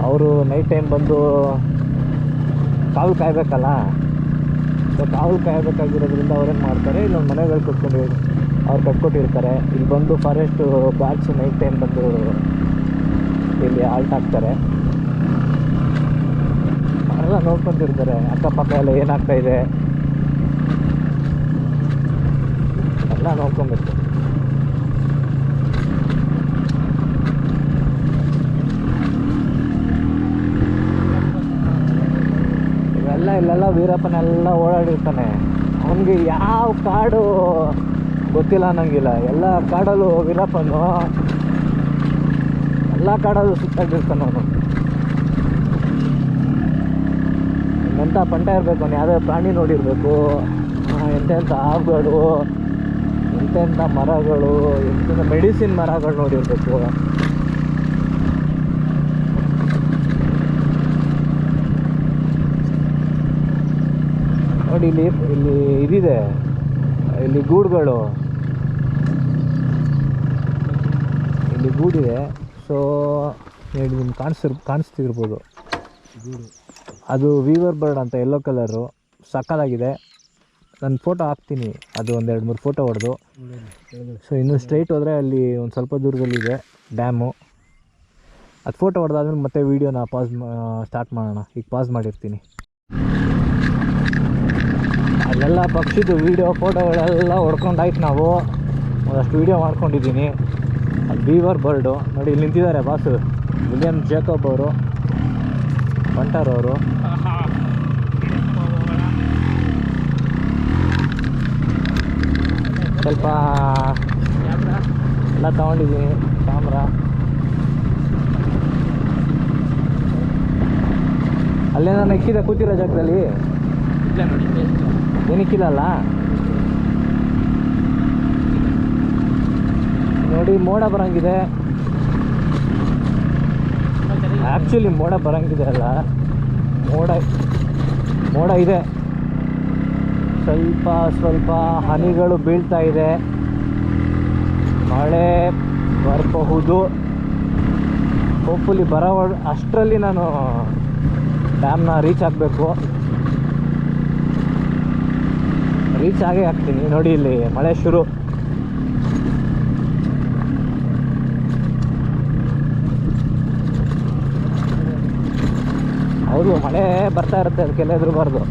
S1: ಅವರು ನೈಟ್ ಟೈಮ್ ಬಂದು ಕಾವಲು ಕಾಯಬೇಕಲ್ಲ. ಸೊ ಕಾವಲು ಕಾಯಬೇಕಾಗಿರೋದ್ರಿಂದ ಅವ್ರೇನು ಮಾಡ್ತಾರೆ, ಇಲ್ಲೊಂದು ಮನೆಗಳು ಕಟ್ಕೊಟ್ಟಿರ್ತಾರೆ. ಇಲ್ಲಿ ಬಂದು ಫಾರೆಸ್ಟ್ ಗಾರ್ಡ್ಸು ನೈಟ್ ಟೈಮ್ ಬಂದು ಇಲ್ಲಿ ಆಲ್ಟ್ ಹಾಕ್ತಾರೆ. ಎಲ್ಲ ನೋಡ್ಕೊತಿರ್ತಾರೆ ಅಕ್ಕಪಕ್ಕ ಎಲ್ಲ ಏನಾಗ್ತಾ ಇದೆ ಎಲ್ಲ ನೋಡ್ಕೊಬೇಕು. ಇಲ್ಲೆಲ್ಲ ವೀರಪ್ಪನೆಲ್ಲ ಓಡಾಡಿರ್ತಾನೆ. ಅವನಿಗೆ ಯಾವ ಕಾಡು ಗೊತ್ತಿಲ್ಲ ಅನ್ನಂಗಿಲ್ಲ. ಎಲ್ಲ ಕಾಡಲ್ಲೂ ವೀರಪ್ಪನು ಎಲ್ಲ ಕಾಡಲ್ಲೂ ಸುತ್ತಾಡಿರ್ತಾನೆ ಅವನು. ಎಂಥ ಪಂಟ ಇರಬೇಕು, ಅವನು ಯಾವುದೇ ಪ್ರಾಣಿ ನೋಡಿರಬೇಕು, ಎಂತೆಂಥ ಹಾವುಗಳು, ಎಂತೆಂಥ ಮರಗಳು, ಎಂತೆಂಥ ಮೆಡಿಸಿನ್ ಮರಗಳು ನೋಡಿರಬೇಕು. ನೋಡಿ ಇಲ್ಲಿ ಇದಿದೆ, ಇಲ್ಲಿ ಗೂಡುಗಳು, ಇಲ್ಲಿ ಗೂಡಿದೆ. ಸೊ ಹೇಳಿ ನಿಮ್ಗೆ ಕಾಣಿಸ್ತಿರ್ಬೋದು ಗೂಡು. ಅದು ವೀವರ್ ಬರ್ಡ್ ಅಂತ ಯೆಲ್ಲೋ ಕಲರು ಸಕ್ಕತ್ತಾಗಿದೆ. ನಾನು ಫೋಟೋ ಹಾಕ್ತೀನಿ, ಅದು ಒಂದು 2-3 ಫೋಟೋ ಹೊಡೆದು. ಸೊ ಇನ್ನು ಸ್ಟ್ರೈಟ್ ಹೋದರೆ ಅಲ್ಲಿ ಒಂದು ಸ್ವಲ್ಪ ದೂರದಲ್ಲಿದೆ ಡ್ಯಾಮು. ಅದು ಫೋಟೋ ಹೊಡೆದಾದ್ಮೇಲೆ ಮತ್ತೆ ವೀಡಿಯೋನ ಸ್ಟಾರ್ಟ್ ಮಾಡೋಣ. ಈಗ ಪಾಸ್ ಮಾಡಿರ್ತೀನಿ. ಅಲ್ಲೆಲ್ಲ ಪಕ್ಷಿದು ವೀಡಿಯೋ ಫೋಟೋಗಳೆಲ್ಲ ಹೊಡ್ಕೊಂಡಾಯ್ತು. ನಾವು ಒಂದಷ್ಟು ವೀಡಿಯೋ ಮಾಡ್ಕೊಂಡಿದ್ದೀನಿ. ಅದು ವೀವರ್ ಬರ್ಡು ನೋಡಿ, ಇಲ್ಲಿ ನಿಂತಿದ್ದಾರೆ ಬಾಸು ವಿಲಿಯಮ್ ಜೇಕಬ್ ಅವರು, ಬಂಟರ್ ಅವರು. ಸ್ವಲ್ಪ ಎಲ್ಲ ತಗೊಂಡಿದ್ದೀನಿ ಕ್ಯಾಮ್ರಾ. ಅಲ್ಲೇ ನಾನು ಎಕ್ಕಿದೆ ಕೂತಿರೋ ಜಾಗದಲ್ಲಿ ಏನಕ್ಕಿಲ್ಲಲ್ಲ ನೋಡಿ. ಮೋಡ ಬರಂಗಿದೆ, ಆ್ಯಕ್ಚುಲಿ ಮೋಡ ಬರಂಗಿದೆ ಅಲ್ಲ, ಮೋಡ ಇದೆ. ಸ್ವಲ್ಪ ಹನಿಗಳು ಬೀಳ್ತಾ ಇದೆ. ಮಳೆ ಬರಬಹುದು. ಹೋಪ್ಫುಲಿ ಅಷ್ಟರಲ್ಲಿ ನಾನು ಡ್ಯಾಮ್ನ ರೀಚ್ ಆಗಬೇಕು. ರೀಚ್ ಆಗೇ ಆಗ್ತೀನಿ. ನೋಡಿ ಇಲ್ಲಿ ಮಳೆ ಶುರು. ಹೌದು, ಮಳೆ ಬರ್ತಾ ಇರುತ್ತೆ, ಅದಕ್ಕೆಲ್ಲ ಹೆದರಬಾರ್ದು.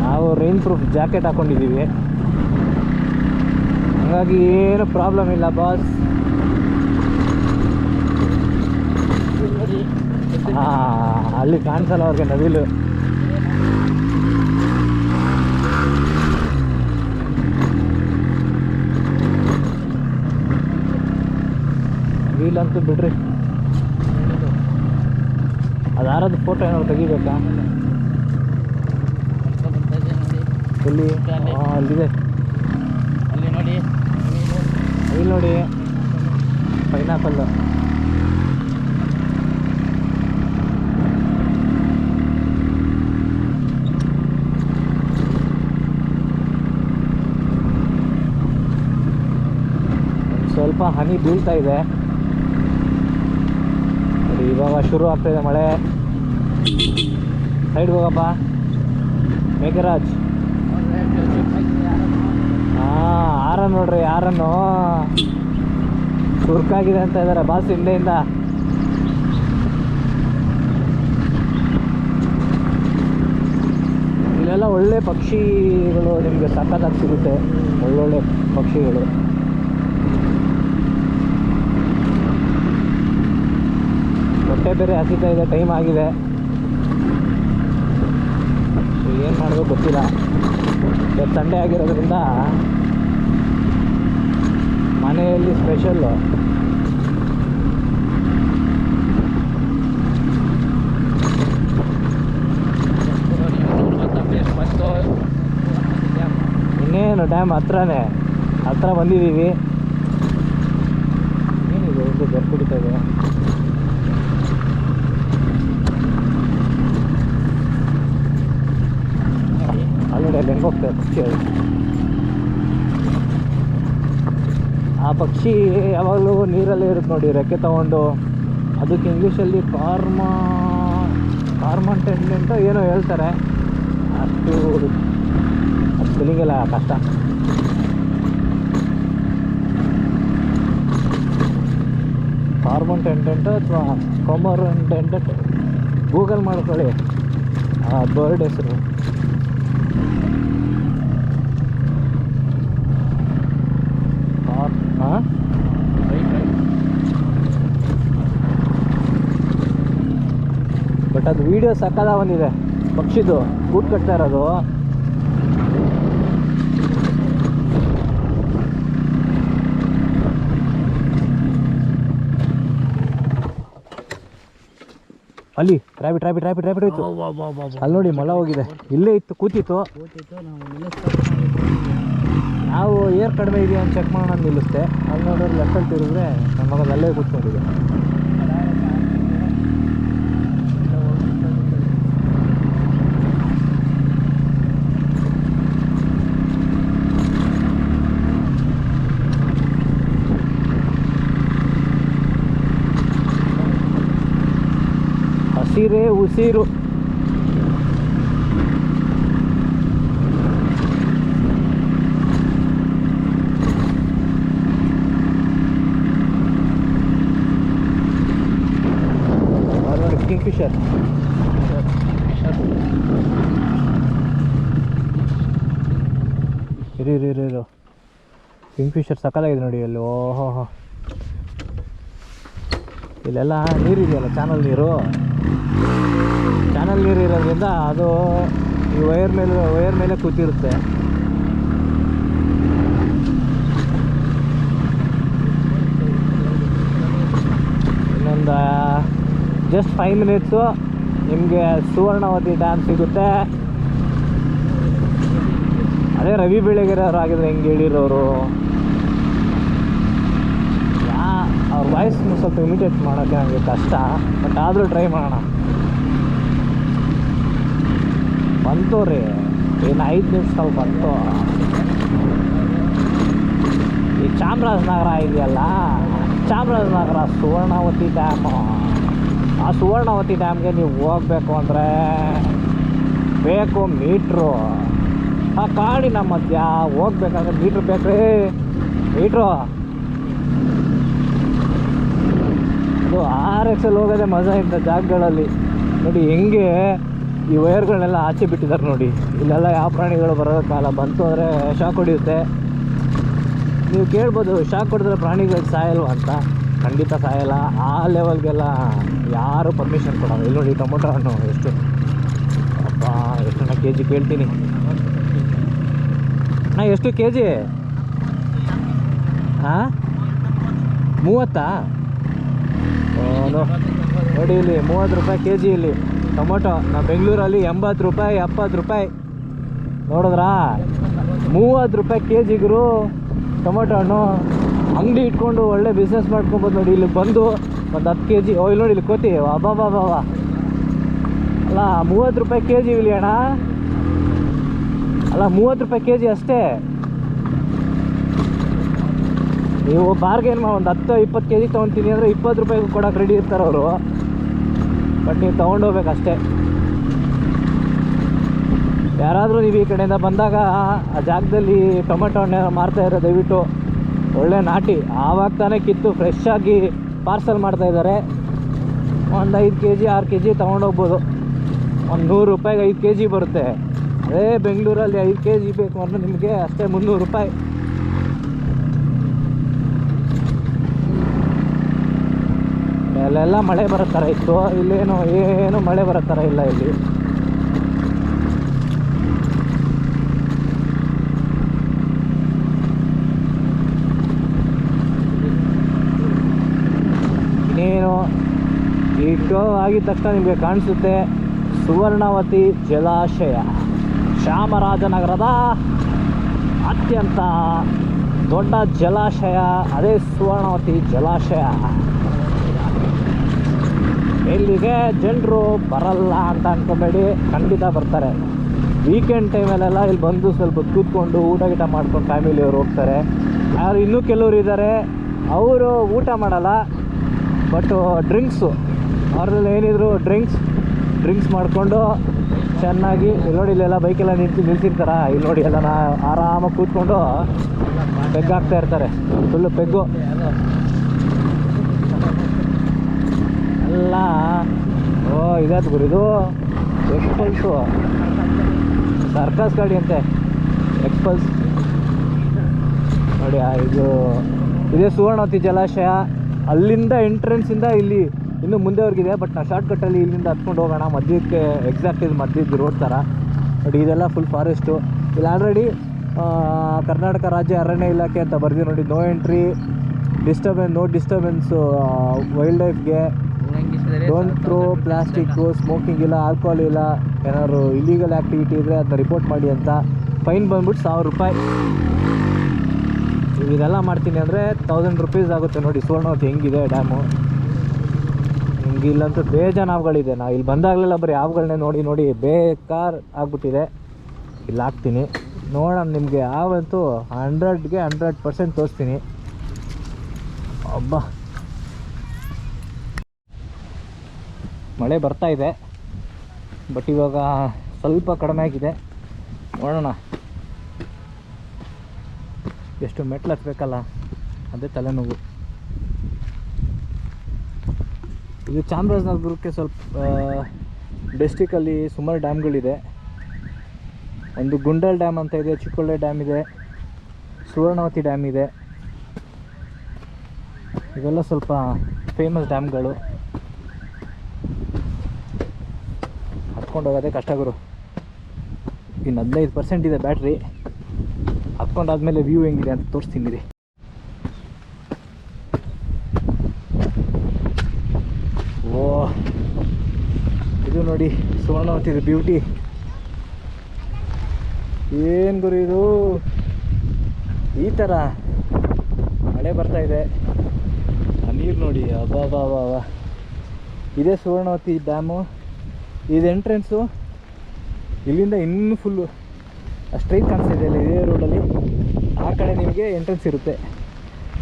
S1: ನಾವು ರೈನ್ ಪ್ರೂಫ್ ಜಾಕೆಟ್ ಹಾಕ್ಕೊಂಡಿದ್ದೀವಿ, ಹಾಗಾಗಿ ಏನು ಪ್ರಾಬ್ಲಮ್ ಇಲ್ಲ ಬಾಸ್. ಅಲ್ಲಿ ಕಾಣಿಸಲ್ಲ ಅವ್ರಿಗೆ ನವಿಲು. ವೀಲಂತೂ ಬಿಡ್ರಿ. ಅದು ಯಾರದ್ದು ಫೋಟೋ ಏನಾದ್ರು ತೆಗಿಬೇಕಾ? ಎಲ್ಲಿ? ಅಲ್ಲಿದೆ,
S2: ಅಲ್ಲಿ ನೋಡಿ,
S1: ಇಲ್ಲಿ ನೋಡಿ ಪೈನಾಪಲ್. ಸ್ವಲ್ಪ ಹನಿ ಬೀಳ್ತಾ ಇದೆ ನೋಡಿ, ಇವಾಗ ಶುರು ಆಗ್ತಾಯಿದೆ ಮಳೆ. ಸೈಡ್ ಹೋಗಪ್ಪ ಮೇಘರಾಜ್. ಆರ ನೋಡ್ರಿ, ಯಾರನ್ನು ಸುರ್ಕಾಗಿದೆ ಅಂತ ಇದ್ದಾರೆ ಬಾಸ್ ಹಿಂದೆಯಿಂದ. ಇಲ್ಲೆಲ್ಲ ಒಳ್ಳೆ ಪಕ್ಷಿಗಳು ನಿಮಗೆ ಸಖತ್ತಾಗಿ ಸಿಗುತ್ತೆ, ಒಳ್ಳೊಳ್ಳೆ ಪಕ್ಷಿಗಳು. ಹೊಟ್ಟೆ ಬೇರೆ ಹಸಿತಾ ಇದೆ, ಟೈಮ್ ಆಗಿದೆ. ಏನು ಮಾಡಬೇಕು ಗೊತ್ತಿಲ್ಲ. ಇವತ್ತು ಸಂಡೇ ಆಗಿರೋದ್ರಿಂದ ಮನೆಯಲ್ಲಿ ಸ್ಪೆಷಲ್ಲು. ಇನ್ನೇನು ಡ್ಯಾಮ್ ಹತ್ರ ಬಂದಿದ್ದೀವಿ. ಏನಿದೆ ಒಂದು ಬೆರ್ ಕುಡಿತಾ ಇದೆ. ಆಲ್ರೆಡಿ ನೋಡಿ ಅಲ್ಲಿ ಹೆಂಗೆ ಹೋಗ್ತದೆ ಪಕ್ಷಿ ಅದು. ಆ ಪಕ್ಷಿ ಯಾವಾಗಲೂ ನೀರಲ್ಲೇ ಇರುತ್ತೆ ನೋಡಿ, ರೆಕ್ಕೆ ತೊಗೊಂಡು. ಅದಕ್ಕೆ ಇಂಗ್ಲೀಷಲ್ಲಿ ಕಾರ್ಮಂಟೆಂಟ್ ಅಂತ ಏನೋ ಹೇಳ್ತಾರೆ, ಅಷ್ಟು ಸ್ಪೆಲ್ಲಿಂಗ್ ಎಲ್ಲ ಕಷ್ಟ. ಕಾರ್ಮಂಟೆಂಟ್ ಅಥವಾ ಕೊಮರಂಟೆಂಟ್ ಗೂಗಲ್ ಮಾಡ್ಕೊಳ್ಳಿ ಆ ಬರ್ಡ್ ಹೆಸರು. ಹಾಂ, ಬಟ್ ಅದು ವೀಡಿಯೋ ಸಕ್ಕದ ಬಂದಿದೆ ಪಕ್ಷಿದು ಗೂಡು ಕಟ್ತಾ ಇರೋದು. ಅಲ್ಲಿ ರ್ಯಾಬಿಟ್ ಹೋಯ್ತು. ಅಲ್ಲಿ ನೋಡಿ ಮೊಲ ಹೋಗಿದೆ, ಇಲ್ಲೇ ಇತ್ತು, ಕೂತಿತ್ತು. ನಾವು ಏರ್ ಕಡಿಮೆ ಇದೆಯಾ ಅಂತ ಚೆಕ್ ಮಾಡೋಣ ನಿಲ್ಲಿಸ್ತೆ. ಅಲ್ಲಿ ನೋಡಿದ್ರೆ ಲೆಫ್ಟಲ್ಲಿ ತಿರುಗಿದ್ರೆ ನನ್ನ ಮಗನ ಅಲ್ಲೇ ಕೂತ್ಕೊಂಡಿದೆ. ಹಸಿರೇ ಉಸಿರು. ನೋಡಿ ಕಿಂಗ್ಫಿಷರ್. ಇರು ಕಿಂಗ್ಫಿಷರ್ ಸಕ್ಕತ್ತಾಗಿದೆ ನೋಡಿ ಅಲ್ಲಿ. ಓಹೋ, ಇಲ್ಲೆಲ್ಲ ನೀರಿದೆಯಲ್ಲ, ಚಾನಲ್ ನೀರು ಇರೋದ್ರಿಂದ ಅದು ಈ ವೈರ್ ಮೇಲೆ ಕೂತಿರುತ್ತೆ. ಇನ್ನೊಂದು ಜಸ್ಟ್ 5 ಮಿನಿಟ್ಸು ನಿಮಗೆ ಸುವರ್ಣವತಿ ಡ್ಯಾಮ್ ಸಿಗುತ್ತೆ. ಅದೇ ರವಿ ಬೆಳಗೆರೆಯವ್ರು ಆಗಿದ್ರೆ ಹೆಂಗೆ ಹೇಳಿರೋರು, ಅವ್ರ ವಾಯ್ಸ್ನ ಸ್ವಲ್ಪ ಇಮಿಟೇಟ್ ಮಾಡೋಕ್ಕೆ ನನಗೆ ಕಷ್ಟ, ಬಟ್ ಆದರೂ ಟ್ರೈ ಮಾಡೋಣ. ಬಂತು ರೀ, ಇನ್ನು 5 ನಿಮಿಷದಲ್ಲಿ ಬಂತು. ಈ ಚಾಮರಾಜನಗರ ಇದೆಯಲ್ಲ, ಚಾಮರಾಜನಗರ ಸುವರ್ಣವತಿ ಡ್ಯಾಮು. ಆ ಸುವರ್ಣವತಿ ಡ್ಯಾಮ್ಗೆ ನೀವು ಹೋಗ್ಬೇಕು ಅಂದರೆ ಬೇಕು ಮೀಟ್ರು. ಆ ಕಾಡಿನ ಮಧ್ಯ ಹೋಗ್ಬೇಕಂದ್ರೆ ಮೀಟ್ರ್ ಬೇಕ್ರಿ, ಮೀಟ್ರು. ಅದು RXL ಹೋಗೋದೇ ಮಜಾ ಇಂಥ ಜಾಗಗಳಲ್ಲಿ. ನೋಡಿ ಹೆಂಗೆ ಈ ವೈರ್ಗಳನ್ನೆಲ್ಲ ಆಚೆ ಬಿಟ್ಟಿದ್ದಾರೆ ನೋಡಿ. ಇಲ್ಲೆಲ್ಲ ಯಾವ ಪ್ರಾಣಿಗಳು ಬರೋದಕ್ಕಾಗಲ್ಲ, ಬಂತು ಅಂದರೆ ಶಾಕ್ ಹೊಡೆಯುತ್ತೆ. ನೀವು ಕೇಳ್ಬೋದು ಶಾಕ್ ಹೊಡೆದ್ರೆ ಪ್ರಾಣಿಗಳಿಗೆ ಸಾಯಲ್ವ ಅಂತ. ಖಂಡಿತ ಸಾಯಲ್ಲ. ಆ ಲೆವೆಲ್ಗೆಲ್ಲ ಯಾರು ಪರ್ಮಿಷನ್ ಕೊಡೋದು. ಇಲ್ಲಿ ನೋಡಿ ಟೊಮೊಟೊ ಹಣ್ಣು ಎಷ್ಟು, ಅಪ್ಪ ಎಷ್ಟನ್ನ KG ಕೇಳ್ತೀನಿ. ಎಷ್ಟು KG? ಹಾಂ, 30? ನೋಡಿ ಇಲ್ಲಿ 30 ರೂಪಾಯಿ KG ಇಲ್ಲಿ ಟೊಮೊಟೊ. ನಮ್ಮ ಬೆಂಗಳೂರಲ್ಲಿ 80 ರೂಪಾಯಿ 70 ರೂಪಾಯಿ. ನೋಡಿದ್ರಾ, 30 ರೂಪಾಯಿ KGಗೂ ಟೊಮೊಟೊ ಹಣ್ಣು. ಅಂಗಡಿ ಇಟ್ಕೊಂಡು ಒಳ್ಳೆ ಬಿಸ್ನೆಸ್ ಮಾಡ್ಕೊಬೋದು ನೋಡಿ. ಇಲ್ಲಿ ಬಂದು ಒಂದು 10 KG. ಇಲ್ಲಿ ನೋಡಿ ಇಲ್ಲಿ ಕೋತಿ, ಅಬ್ಬಾ ಅಲ್ಲ 30 ರೂಪಾಯಿ KG ಇಲ್ಲಿ ಅಣ್ಣ. ಅಲ್ಲ 30 ರೂಪಾಯಿ KG ಅಷ್ಟೇ. ನೀವು ಬಾರ್ಗೇನ್ ಒಂದು 10-20 KG ತೊಗೊತೀನಿ ಅಂದರೆ 20 ರೂಪಾಯಿಗೂ ಕೊಡೋಕೆ ರೆಡಿ ಇರ್ತಾರೆ ಅವರು. ಬಟ್ ನೀವು ತೊಗೊಂಡೋಗ್ಬೇಕಷ್ಟೇ. ಯಾರಾದರೂ ನೀವು ಈ ಕಡೆಯಿಂದ ಬಂದಾಗ ಆ ಜಾಗದಲ್ಲಿ ಟೊಮೆಟೊ ಹಣ್ಣು ಮಾರ್ತಾಯಿರೋ ದಯವಿಟ್ಟು ಒಳ್ಳೆ ನಾಟಿ ಆವಾಗ ತಾನೇ ಕಿತ್ತು ಫ್ರೆಶ್ ಆಗಿ ಪಾರ್ಸಲ್ ಮಾಡ್ತಾಯಿದ್ದಾರೆ. ಒಂದು 5 KG 6 KG ತೊಗೊಂಡೋಗ್ಬೋದು. ಒಂದು 100 ರೂಪಾಯಿಗೆ 5 KG ಬರುತ್ತೆ. ಅದೇ ಬೆಂಗಳೂರಲ್ಲಿ 5 KG ಬೇಕು ಅಂದರೆ ನಿಮಗೆ ಅಷ್ಟೇ 300 ರೂಪಾಯಿ. ಅಲ್ಲೆಲ್ಲ ಮಳೆ ಬರೋ ಥರ ಇತ್ತು, ಏನು ಮಳೆ ಬರೋ ಥರ ಇಲ್ಲ ಇಲ್ಲಿ. ಇನ್ನೇನು ಈಗ ಆಗಿದ ತಕ್ಷಣ ನಿಮಗೆ ಕಾಣಿಸುತ್ತೆ ಸುವರ್ಣವತಿ ಜಲಾಶಯ. ಚಾಮರಾಜನಗರದ ಅತ್ಯಂತ ದೊಡ್ಡ ಜಲಾಶಯ ಅದೇ ಸುವರ್ಣವತಿ ಜಲಾಶಯ. ಇಲ್ಲಿಗೆ ಜನರು ಬರಲ್ಲ ಅಂತ ಅನ್ಕೋಬೇಡಿ, ಖಂಡಿತ ಬರ್ತಾರೆ. ವೀಕೆಂಡ್ ಟೈಮಲ್ಲೆಲ್ಲ ಇಲ್ಲಿ ಬಂದು ಸ್ವಲ್ಪ ಕೂತ್ಕೊಂಡು ಊಟ ಗೀಟ ಮಾಡ್ಕೊಂಡು ಫ್ಯಾಮಿಲಿಯವ್ರು ಹೋಗ್ತಾರೆ. ಯಾರು ಇನ್ನೂ ಕೆಲವರು ಇದ್ದಾರೆ, ಅವರು ಊಟ ಮಾಡಲ್ಲ, ಬಟ್ ಡ್ರಿಂಕ್ಸು ಅವ್ರಲ್ಲಿ ಏನಿದ್ರು ಡ್ರಿಂಕ್ಸ್ ಮಾಡಿಕೊಂಡು ಚೆನ್ನಾಗಿ ಇಲ್ಲಿ ನೋಡಿ, ಇಲ್ಲೆಲ್ಲ ಬೈಕೆಲ್ಲ ನಿಲ್ಸಿರ್ತಾರ, ಇಲ್ಲಿ ನೋಡಿ ಎಲ್ಲ ಆರಾಮಾಗಿ ಕೂತ್ಕೊಂಡು ಪೆಗ್ ಹಾಕ್ತಾ ಇರ್ತಾರೆ. ಫುಲ್ಲು ಪೆಗ್ಗು ಎಲ್ಲ. ಇದಾಯ್ತು ಗುರು, ಇದು ಎಕ್ಸ್ಪಲ್ಸು ಸರ್ಕಸ್ ಗಾಡಿ ಅಂತೆ, ಎಕ್ಸ್ಪಲ್ಸ್ ನೋಡಿ. ಇದೇ ಸುವರ್ಣವತಿ ಜಲಾಶಯ. ಅಲ್ಲಿಂದ ಎಂಟ್ರೆನ್ಸಿಂದ ಇಲ್ಲಿ ಇನ್ನೂ ಮುಂದೆವರೆಗಿದೆ, ಬಟ್ ನಾವು ಶಾರ್ಟ್ಕಟ್ಟಲ್ಲಿ ಇಲ್ಲಿಂದ ಹತ್ಕೊಂಡು ಹೋಗೋಣ. ಮಧ್ಯಕ್ಕೆ ಎಕ್ಸಾಕ್ಟ್ ಇದು ಮಧ್ಯದ್ದು ರೋಡ್ ಥರ ನೋಡಿ. ಇದೆಲ್ಲ ಫುಲ್ ಫಾರೆಸ್ಟು. ಇಲ್ಲಿ ಆಲ್ರೆಡಿ ಕರ್ನಾಟಕ ರಾಜ್ಯ ಅರಣ್ಯ ಇಲಾಖೆ ಅಂತ ಬರ್ತೀವಿ ನೋಡಿ. No entry, no disturbance wild ಲೈಫ್ಗೆ, ಡೋಂಟ್ ಥ್ರೋ ಪ್ಲಾಸ್ಟಿಕ್ಕು, ಸ್ಮೋಕಿಂಗ್ ಇಲ್ಲ, ಆಲ್ಕೋಹಾಲ್ ಇಲ್ಲ, ಏನಾದ್ರು ಇಲೀಗಲ್ ಆ್ಯಕ್ಟಿವಿಟಿ ಇದ್ದರೆ ಅದನ್ನ ರಿಪೋರ್ಟ್ ಮಾಡಿ ಅಂತ. ಫೈನ್ ಬಂದ್ಬಿಟ್ಟು 1000 ರೂಪಾಯಿ. ಇದೆಲ್ಲ ಮಾಡ್ತೀನಿ ಅಂದರೆ 1000 ರೂಪೀಸ್ ಆಗುತ್ತೆ. ನೋಡಿ ಸುವರ್ಣವತಿ ಹೆಂಗಿದೆ ಡ್ಯಾಮು. ಹಿಂಗೆ ಇಲ್ಲಂತೂ ಬೇಜಾನ್ ಹಾವುಗಳಿದೆ. ನಾವು ಇಲ್ಲಿ ಬಂದಾಗಲೆಲ್ಲ ಬರೀ ಹಾವುಗಳನ್ನೇ ನೋಡಿ ಬೇಕಾರ್ ಆಗ್ಬಿಟ್ಟಿದೆ. ಇಲ್ಲಿ ಹಾಕ್ತೀನಿ ನೋಡೋಣ. ನಿಮಗೆ ಹಾವಂತೂ 100ಗೆ 100% ತೋರಿಸ್ತೀನಿ. ಅಬ್ಬಾ, ಮಳೆ ಬರ್ತಾ ಇದೆ, ಬಟ್ ಇವಾಗ ಸ್ವಲ್ಪ ಕಡಿಮೆ ಆಗಿದೆ. ನೋಡೋಣ, ಎಷ್ಟು ಮೆಟ್ಲು ಹತ್ಬೇಕಲ್ಲ, ಅದೇ ತಲೆನೋವು. ಇದು ಚಾಮರಾಜನಗರಕ್ಕೆ ಸ್ವಲ್ಪ ಡಿಸ್ಟಿಕಲ್ಲಿ ಸುಮಾರು ಡ್ಯಾಮ್ಗಳಿದೆ. ಒಂದು ಗುಂಡಲ್ ಡ್ಯಾಮ್ ಅಂತ ಇದೆ, ಚಿಕ್ಕೊಳ್ಳೆ ಡ್ಯಾಮ್ ಇದೆ, ಸುವರ್ಣವತಿ ಡ್ಯಾಮ್ ಇದೆ. ಇವೆಲ್ಲ ಸ್ವಲ್ಪ ಫೇಮಸ್ ಡ್ಯಾಮ್ಗಳು. ಹತ್ಕೊಂಡು ಹೋಗೋದೇ ಕಷ್ಟ ಗುರು. ಇನ್ನು 15% ಇದೆ ಬ್ಯಾಟ್ರಿ. ಹತ್ಕೊಂಡಾದ್ಮೇಲೆ ವ್ಯೂ ಹೆಂಗಿದೆ ಅಂತ ತೋರಿಸ್ತೀನಿ ರೀ. ಓ, ಇದು ನೋಡಿ ಸುವರ್ಣವತಿದು ಬ್ಯೂಟಿ. ಏನು ಗುರು ಇದು, ಈ ಥರ ಮಳೆ ಬರ್ತಾ ಇದೆ. ಆ ನೀರು ನೋಡಿ, ಅಬ್ಬಾ. ಇದೇ ಸುವರ್ಣವತಿ ಡ್ಯಾಮು. ಇದು ಎಂಟ್ರೆನ್ಸು. ಇಲ್ಲಿಂದ ಇನ್ನೂ ಫುಲ್ಲು ಸ್ಟ್ರೈಟ್ ಕಾಣಿಸ್ತಿದೆ ಅಲ್ಲ, ಇದೇ ರೋಡಲ್ಲಿ. ಆ ಕಡೆ ನಿಮಗೆ ಎಂಟ್ರೆನ್ಸ್ ಇರುತ್ತೆ.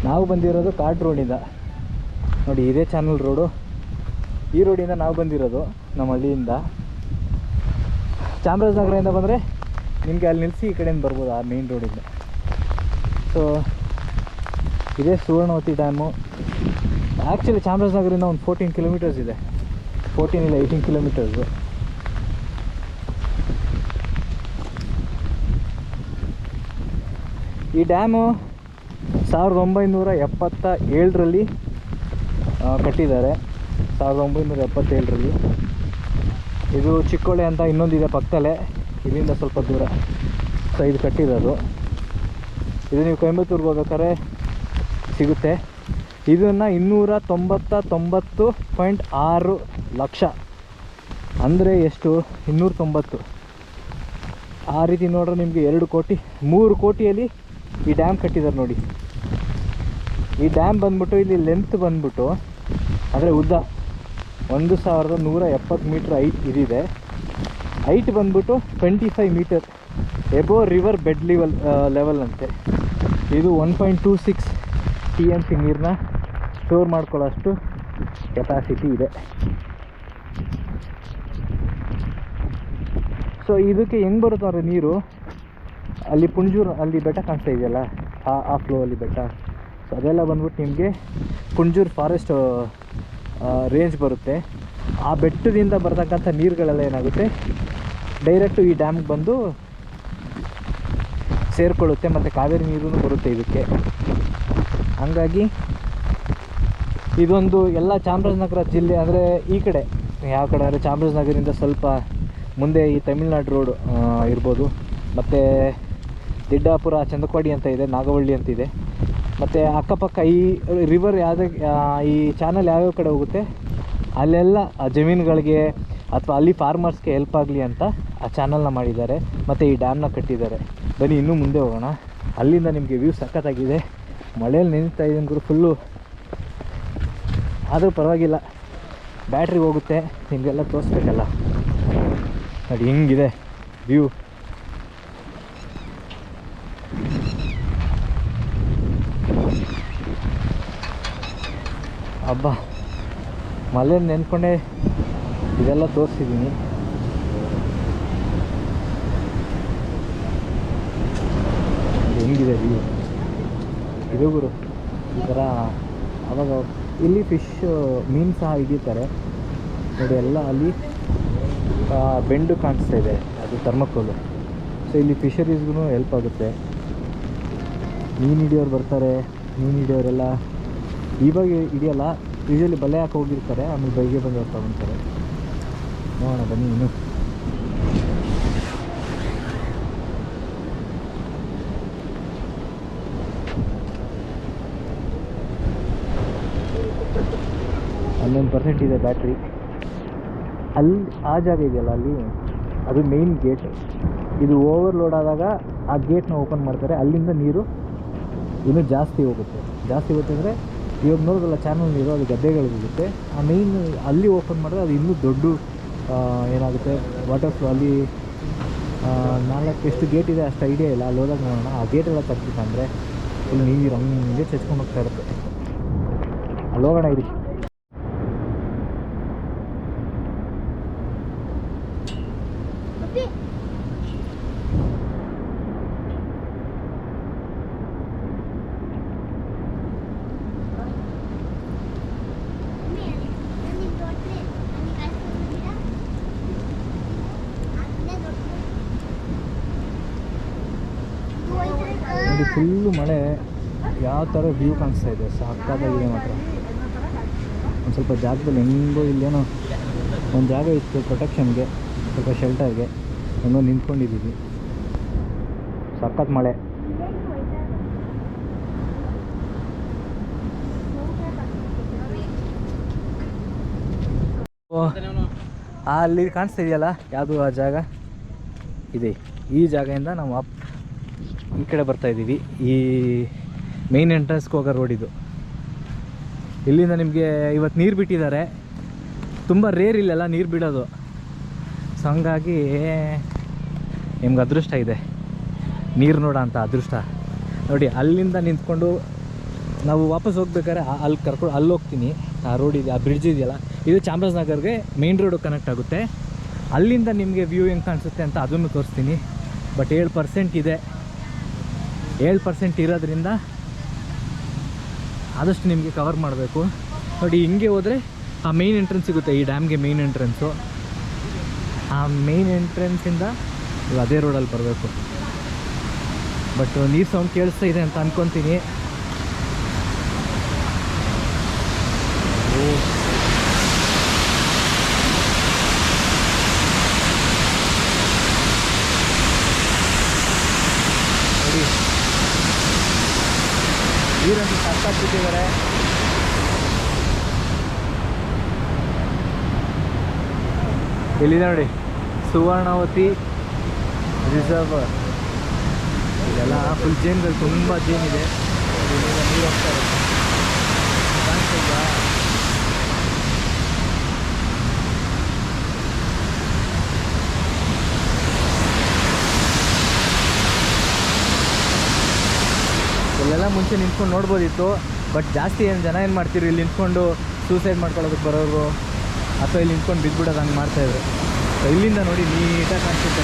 S1: ನಾವು ಬಂದಿರೋದು ಕಾರ್ಡ್ ರೋಡಿಂದ ನೋಡಿ. ಇದೇ ಚಾನಲ್ ರೋಡು. ಈ ರೋಡಿಂದ ನಾವು ಬಂದಿರೋದು, ನಮ್ಮ ಹಳ್ಳಿಯಿಂದ. ಚಾಮರಾಜನಗರದಿಂದ ಬಂದರೆ ನಿಮಗೆ ಅಲ್ಲಿ ನಿಲ್ಲಿಸಿ ಈ ಕಡೆಯಿಂದ ಬರ್ಬೋದು, ಆ ಮೇನ್ ರೋಡಿಂದ. ಸೊ ಇದೇ ಸುವರ್ಣವತಿ ಡ್ಯಾಮು. ಆ್ಯಕ್ಚುಲಿ ಚಾಮರಾಜನಗರದಿಂದ ಒಂದು 14 ಕಿಲೋಮೀಟರ್ಸ್ ಇದೆ. 14 ಇಲ್ಲ 18 ಕಿಲೋಮೀಟರ್ಸು. ಈ ಡ್ಯಾಮು 1977ರಲ್ಲಿ ಕಟ್ಟಿದ್ದಾರೆ. 1977ರಲ್ಲಿ. ಇದು ಚಿಕ್ಕೊಳ್ಳೆ ಅಂತ ಇನ್ನೊಂದಿದೆ ಪಕ್ಕದಲ್ಲೇ, ಇಲ್ಲಿಂದ ಸ್ವಲ್ಪ ದೂರ. ಸೊ ಇದು ಕಟ್ಟಿರೋದು. ಇದು ನೀವು ಕೊಯಂಬತ್ತೂರ್ಗೆ ಹೋಗ್ಬೇಕಾದ್ರೆ ಸಿಗುತ್ತೆ. ಇದನ್ನು 299.6 ಲಕ್ಷ ಅಂದರೆ ಎಷ್ಟು, 290. ಆ ರೀತಿ ನೋಡ್ರೆ ನಿಮಗೆ 2 ಕೋಟಿ, 3 ಕೋಟಿಯಲ್ಲಿ ಈ ಡ್ಯಾಮ್ ಕಟ್ಟಿದ್ದಾರೆ ನೋಡಿ. ಈ ಡ್ಯಾಮ್ ಬಂದ್ಬಿಟ್ಟು ಇಲ್ಲಿ ಲೆಂತ್ ಬಂದ್ಬಿಟ್ಟು ಅಂದರೆ ಉದ್ದ 1170 ಮೀಟ್ರ್ ಹೈಟ್ ಇದಿದೆ. ಹೈಟ್ ಬಂದ್ಬಿಟ್ಟು 25 meter above river bed level ಅಂತೆ. ಇದು 1.26 TMC ನೀರನ್ನ ಸ್ಟೋರ್ ಮಾಡ್ಕೊಳ್ಳೋಷ್ಟು ಕೆಪಾಸಿಟಿ ಇದೆ. ಸೊ ಇದಕ್ಕೆ ಹೆಂಗೆ ಬರುತ್ತೆ ಅಂದರೆ ನೀರು, ಅಲ್ಲಿ ಪುಂಜೂರು, ಅಲ್ಲಿ ಬೆಟ್ಟ ಕಾಣಿಸ್ತಾ ಇದೆಯಲ್ಲ, ಆ ಫ್ಲೋ ಅಲ್ಲಿ ಬೆಟ್ಟ. ಸೊ ಅದೆಲ್ಲ ಬಂದ್ಬಿಟ್ಟು ನಿಮಗೆ ಪುಂಜೂರು ಫಾರೆಸ್ಟ್ ರೇಂಜ್ ಬರುತ್ತೆ. ಆ ಬೆಟ್ಟದಿಂದ ಬರ್ತಕ್ಕಂಥ ನೀರುಗಳೆಲ್ಲ ಏನಾಗುತ್ತೆ, ಡೈರೆಕ್ಟು ಈ ಡ್ಯಾಮ್ಗೆ ಬಂದು ಸೇರಿಕೊಳ್ಳುತ್ತೆ. ಮತ್ತು ಕಾವೇರಿ ನೀರು ಬರುತ್ತೆ ಇದಕ್ಕೆ. ಹಂಗಾಗಿ ಇದೊಂದು ಎಲ್ಲ ಚಾಮರಾಜನಗರ ಜಿಲ್ಲೆ, ಅಂದರೆ ಈ ಕಡೆ ಯಾವ ಕಡೆ ಅಂದರೆ ಚಾಮರಾಜನಗರದಿಂದ ಸ್ವಲ್ಪ ಮುಂದೆ ಈ ತಮಿಳ್ನಾಡು ರೋಡ್ ಇರ್ಬೋದು, ಮತ್ತು ದಿಡ್ಡಾಪುರ, ಚಂದಕವಾಡಿ ಅಂತ ಇದೆ, ನಾಗವಳ್ಳಿ ಅಂತಿದೆ. ಮತ್ತು ಅಕ್ಕಪಕ್ಕ ಈ ರಿವರ್ ಯಾವುದೇ ಈ ಚಾನಲ್ ಯಾವ್ಯಾವ ಕಡೆ ಹೋಗುತ್ತೆ ಅಲ್ಲೆಲ್ಲ ಜಮೀನುಗಳಿಗೆ ಅಥವಾ ಅಲ್ಲಿ ಫಾರ್ಮರ್ಸ್ಗೆ ಹೆಲ್ಪ್ ಆಗಲಿ ಅಂತ ಆ ಚಾನಲ್ನ ಮಾಡಿದ್ದಾರೆ. ಮತ್ತು ಈ ಡ್ಯಾಮ್ನ ಕಟ್ಟಿದ್ದಾರೆ. ಬನ್ನಿ ಇನ್ನೂ ಮುಂದೆ ಹೋಗೋಣ. ಅಲ್ಲಿಂದ ನಿಮಗೆ ವ್ಯೂ ಸಖತ್ತಾಗಿದೆ. ಮಳೆಯಲ್ಲಿ ನೆನೀತಾ ಇದ್ದೀನಿ ಗುರು ಫುಲ್ಲು. ಆದರೂ ಪರವಾಗಿಲ್ಲ, ಬ್ಯಾಟ್ರಿಗೆ ಹೋಗುತ್ತೆ. ನಿಮಗೆಲ್ಲ ತೋರಿಸ್ಬೇಕಲ್ಲ. ನೋಡಿ ಹೆಂಗಿದೆ ವ್ಯೂ. ಹಬ್ಬ ಮಳೆ ನೆನ್ಕೊಂಡೆ ಇದೆಲ್ಲ ತೋರಿಸಿದ್ದೀನಿ. ಹೆಂಗಿದೆ ವ್ಯೂ ಇದು ಗುರು. ಈ ಥರ ಅವಾಗ ಇಲ್ಲಿ ಫಿಶ್ ಮೀನು ಸಹ ಹಿಡಿತಾರೆ ನೋಡಿ. ಎಲ್ಲ ಅಲ್ಲಿ ಬೆಂಡು ಕಾಣಿಸ್ತಾ ಇದೆ, ಅದು ಥರ್ಮಕೋಲು. ಸೊ ಇಲ್ಲಿ ಫಿಶರೀಸ್ಗೂ ಹೆಲ್ಪ್ ಆಗುತ್ತೆ. ಮೀನು ಹಿಡಿಯೋರು ಬರ್ತಾರೆ, ಮೀನು ಹಿಡಿಯೋರೆಲ್ಲ ಇವಾಗ ಹಿಡಿಯೋಲ್ಲ, ಯೂಶಲಿ ಬಲೆ ಹಾಕಿ ಹೋಗಿರ್ತಾರೆ, ಆಮೇಲೆ ಬೆಳಿಗ್ಗೆ ಬಂದು ಅವ್ರು ತಗೊತಾರೆ. ನೋಡೋಣ ಬನ್ನಿ ಇನ್ನು. ಹನ್ನೊಂದು ಪರ್ಸೆಂಟ್ ಇದೆ ಬ್ಯಾಟ್ರಿ. ಅಲ್ಲಿ ಆ ಜಾಗ ಇದೆಯಲ್ಲ ಅಲ್ಲಿ, ಅದು ಮೇಯ್ನ್ ಗೇಟ್. ಇದು ಓವರ್ಲೋಡ್ ಆದಾಗ ಆ ಗೇಟ್ನ ಓಪನ್ ಮಾಡ್ತಾರೆ, ಅಲ್ಲಿಂದ ನೀರು ಇನ್ನೂ ಜಾಸ್ತಿ ಹೋಗುತ್ತೆ. ಜಾಸ್ತಿ ಹೋಗುತ್ತೆ ಅಂದರೆ ಇವಾಗ ನೋಡೋದಲ್ಲ ಚಾನಲ್ ನೀರು, ಅದು ಗದ್ದೆಗಳಿರುತ್ತೆ. ಆ ಮೇಯ್ನ್ ಅಲ್ಲಿ ಓಪನ್ ಮಾಡಿದ್ರೆ ಅದು ಇನ್ನೂ ದೊಡ್ಡ ಏನಾಗುತ್ತೆ ವಾಟರ್ ಫ್ಲೋ. ಅಲ್ಲಿ 4 ಎಷ್ಟು ಗೇಟ್ ಇದೆ ಅಷ್ಟು ಐಡಿಯಾ ಇಲ್ಲ, ಅಲ್ಲಿ ಹೋದಾಗ ನೋಡೋಣ. ಆ ಗೇಟೆಲ್ಲ ತಗ್ಬಿಟ್ಟಂದರೆ ಫುಲ್ ನೀರು ಹಂಗೆ ಚಚ್ಕೊಂಡು ಹೋಗ್ತಾ ಇರುತ್ತೆ. ಅಲ್ಲಿ ಹೋಗೋಣ ಇರಿ. ನೋಡಿ ಫುಲ್ಲು ಮಳೆ, ಯಾವ ಥರ ವ್ಯೂ ಕಾಣಿಸ್ತಾ ಇದೆ, ಸಾಕಾಗಿದೆ ಮಾತ್ರ. ಒಂದು ಸ್ವಲ್ಪ ಜಾಗದಲ್ಲಿ ಹೆಂಗೋ ಇಲ್ಲೇನೋ ಒಂದು ಜಾಗ ಇತ್ತು ಪ್ರೊಟೆಕ್ಷನ್ಗೆ, ಸ್ವಲ್ಪ ಶೆಲ್ಟರ್ಗೆ, ಹೆಂಗೋ ನಿಂತ್ಕೊಂಡಿದ್ದೀವಿ. ಸಖತ್ ಮಳೆ. ಅಲ್ಲಿ ಕಾಣಿಸ್ತಾ ಇದೆಯಲ್ಲ ಯಾವುದು ಆ ಜಾಗ ಇದೆ. ಈ ಜಾಗದಿಂದ ನಾವು ಈ ಕಡೆ ಬರ್ತಾ ಇದ್ದೀವಿ. ಈ ಮೇನ್ ಎಂಟ್ರೆನ್ಸ್ಗೆ ಹೋಗೋ ರೋಡ್ ಇದು. ಇಲ್ಲಿಂದ ನಿಮಗೆ ಇವತ್ತು ನೀರು ಬಿಟ್ಟಿದ್ದಾರೆ, ತುಂಬ ರೇರ್ ಇಲ್ಲೆಲ್ಲ ನೀರು ಬಿಡೋದು. ಸೊ ಹಂಗಾಗಿ ನಿಮ್ಗೆ ಅದೃಷ್ಟ ಇದೆ, ನೀರು ನೋಡೋ ಅಂಥ ಅದೃಷ್ಟ. ನೋಡಿ ಅಲ್ಲಿಂದ ನಿಂತ್ಕೊಂಡು ನಾವು ವಾಪಸ್ ಹೋಗ್ಬೇಕಾದ್ರೆ ಅಲ್ಲಿ ಅಲ್ಲಿ ಹೋಗ್ತೀನಿ. ಆ ರೋಡ್ ಇದೆ, ಆ ಬ್ರಿಡ್ಜ್ ಇದೆಯಲ್ಲ, ಇದು ಚಾಮರಾಜನಗರ್ಗೆ ಮೇನ್ ರೋಡು ಕನೆಕ್ಟ್ ಆಗುತ್ತೆ. ಅಲ್ಲಿಂದ ನಿಮಗೆ ವ್ಯೂ ಹೆಂಗೆ ಕಾಣಿಸುತ್ತೆ ಅಂತ ಅದನ್ನು ತೋರಿಸ್ತೀನಿ. ಬಟ್ 7% ಇದೆ. 7% ಇರೋದ್ರಿಂದ ಆದಷ್ಟು ನಿಮಗೆ ಕವರ್ ಮಾಡಬೇಕು. ನೋಡಿ ಹಿಂಗೆ ಹೋದರೆ ಆ ಮೇನ್ ಎಂಟ್ರೆನ್ಸ್ ಸಿಗುತ್ತೆ, ಈ ಡ್ಯಾಮ್ಗೆ ಮೇನ್ ಎಂಟ್ರೆನ್ಸು. ಆ ಮೇನ್ ಎಂಟ್ರೆನ್ಸಿಂದ ಅದೇ ರೋಡಲ್ಲಿ ಬರಬೇಕು. ಬಟ್ ನೀರು ಸೌಂಡ್ ಕೇಳಿಸ್ತಾ ಇದೆ ಅಂತ ಅಂದ್ಕೊತೀನಿ. ನೋಡಿ ನೀರಂತೂ ಸಾಕಾಗ್ಬಿಟ್ಟಿದ್ದಾರೆ. ಇಲ್ಲಿದೆ ನೋಡಿ ಸುವರ್ಣವತಿ ರಿಸರ್ವರ್. ಇದೆಲ್ಲ ಫುಲ್ ಜೇನ್ಗಳು, ತುಂಬ ಜೇನಿದೆ. ನೀರು ಹೋಗ್ತಾ ಇರುತ್ತೆ, ಕಾಣಿಸ್ತಿಲ್ವಾ? ಇಲ್ಲೆಲ್ಲ ಮುಂಚೆ ನಿಂತ್ಕೊಂಡು ನೋಡ್ಬೋದಿತ್ತು. ಬಟ್ ಜಾಸ್ತಿ ಜನ ಏನು ಮಾಡ್ತಿದ್ರು, ಇಲ್ಲಿ ನಿಂತ್ಕೊಂಡು ಸೂಸೈಡ್ ಮಾಡ್ಕೊಳ್ಳೋದಕ್ಕೆ ಬರೋರು ಅಥವಾ ಇಲ್ಲಿ ನಿಂತ್ಕೊಂಡು ಬಿದ್ದುಬಿಡೋದು ಹಂಗೆ ಮಾಡ್ತಾಯಿದ್ರು. ಇಲ್ಲಿಂದ ನೋಡಿ ನೀಟಾಗಿ ಕಾಣಿಸುತ್ತೆ.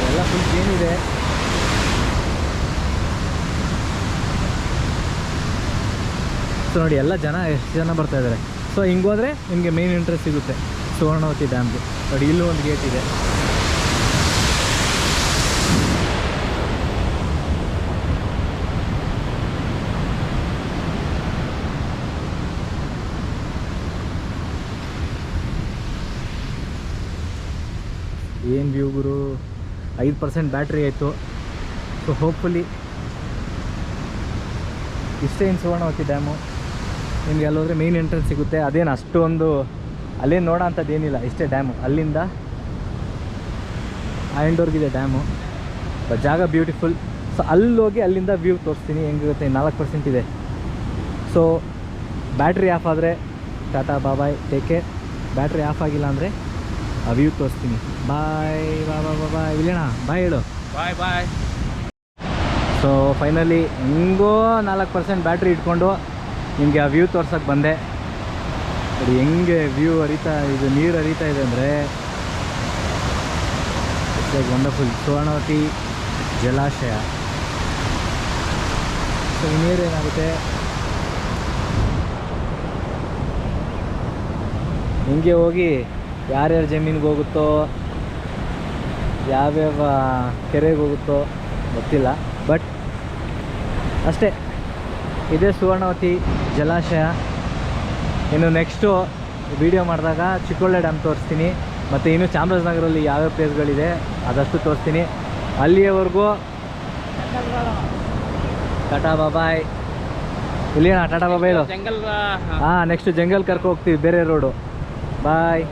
S1: ಎಲ್ಲ ಫುಲ್ ಏನಿದೆ. ಸೊ ನೋಡಿ ಎಲ್ಲ ಜನ ಎಷ್ಟು ಜನ ಬರ್ತಾಯಿದ್ದಾರೆ. ಸೊ ಹಿಂಗೆ ಹೋದರೆ ನಿಮಗೆ ಮೇನ್ ಎಂಟ್ರೆನ್ಸ್ ಸಿಗುತ್ತೆ ಸುವರ್ಣವತಿ ಡ್ಯಾಮ್ಗೆ. ನೋಡಿ ಇಲ್ಲೂ ಒಂದು ಗೇಟ್ ಇದೆ. ಏನು ವ್ಯೂ ಗುರು. 5% ಬ್ಯಾಟ್ರಿ ಆಯಿತು. ಸೊ ಹೋಪ್ಫುಲಿ ಇಷ್ಟೇ ಇನ್ನು ಸುವರ್ಣವತಿ ಡ್ಯಾಮು. ನಿಮಗೆ ಅಲ್ಲೋದ್ರೆ ಮೇನ್ ಎಂಟ್ರೆನ್ಸ್ ಸಿಗುತ್ತೆ. ಅದೇನು ಅಷ್ಟೊಂದು ಅಲ್ಲೇನು ನೋಡೋ ಅಂಥದ್ದು ಏನಿಲ್ಲ, ಇಷ್ಟೇ ಡ್ಯಾಮು. ಅಲ್ಲಿಂದ ಆಯಂಡೋರ್ಗಿದೆ ಡ್ಯಾಮು. ಬಟ್ ಜಾಗ ಬ್ಯೂಟಿಫುಲ್. ಸೊ ಅಲ್ಲೋಗಿ ಅಲ್ಲಿಂದ ವ್ಯೂ ತೋರಿಸ್ತೀನಿ ಹೆಂಗಿರುತ್ತೆ. 4% ಇದೆ. ಸೊ ಬ್ಯಾಟ್ರಿ ಆಫ್ ಆದರೆ ಟಾಟಾ ಬಾಯ್, ಟೇಕ್ ಕೇರ್. ಬ್ಯಾಟ್ರಿ ಆಫ್ ಆಗಿಲ್ಲ ಅಂದರೆ ಆ ವ್ಯೂ ತೋರಿಸ್ತೀನಿ. ಬಾಯ್ ಬಾಯ್ ಇಲ್ಲೇಣ ಬಾಯ್ ಹೇಳು.
S2: ಬಾಯ್ ಬಾಯ್.
S1: ಸೊ ಫೈನಲಿ ಹೆಂಗೋ 4% ಬ್ಯಾಟ್ರಿ ಇಟ್ಕೊಂಡು ನಿಮಗೆ ಆ ವ್ಯೂ ತೋರ್ಸೋಕ್ಕೆ ಬಂದೆ. ನೋಡಿ ಹೆಂಗೆ ವ್ಯೂ ಹರಿತಾ ಇದು ನೀರು ಹರಿತಾ ಇದೆ ಅಂದರೆ ಇಟ್ಸ್ ಲೈಕ್ ವಂಡರ್ಫುಲ್. ಸುವರ್ಣವತಿ ಜಲಾಶಯ. ಸೊ ಈ ನೀರು ಏನಾಗುತ್ತೆ ಹಿಂಗೆ ಹೋಗಿ ಯಾರ್ಯಾರ ಜಮೀನಿಗೆ ಹೋಗುತ್ತೋ ಯಾವ್ಯಾವ ಕೆರೆಗೆ ಹೋಗುತ್ತೋ ಗೊತ್ತಿಲ್ಲ, ಬಟ್ ಅಷ್ಟೇ. ಇದೇ ಸುವರ್ಣವತಿ ಜಲಾಶಯ. ಇನ್ನು ನೆಕ್ಸ್ಟು ವೀಡಿಯೋ ಮಾಡಿದಾಗ ಚಿಕ್ಕೋಳೆ ಡ್ಯಾಮ್ ತೋರಿಸ್ತೀನಿ, ಮತ್ತು ಇನ್ನು ಚಾಮರಾಜನಗರಲ್ಲಿ ಯಾವ್ಯಾವ ಪ್ಲೇಸ್ಗಳಿದೆ ಅದಷ್ಟು ತೋರಿಸ್ತೀನಿ. ಅಲ್ಲಿಯವರೆಗೂ ಟಾಟಾ ಬಾಬಾಯ್. ಇಲ್ಲಿ ಟಾಟಾ ಬಾಬಾಯ್ ಹೇಳು.
S2: ಜಂಗಲ್
S1: ಹಾಂ, ನೆಕ್ಸ್ಟ್ ಜಂಗಲ್ ಕರ್ಕೊ ಹೋಗ್ತೀವಿ, ಬೇರೆ ರೋಡು. ಬಾಯ್.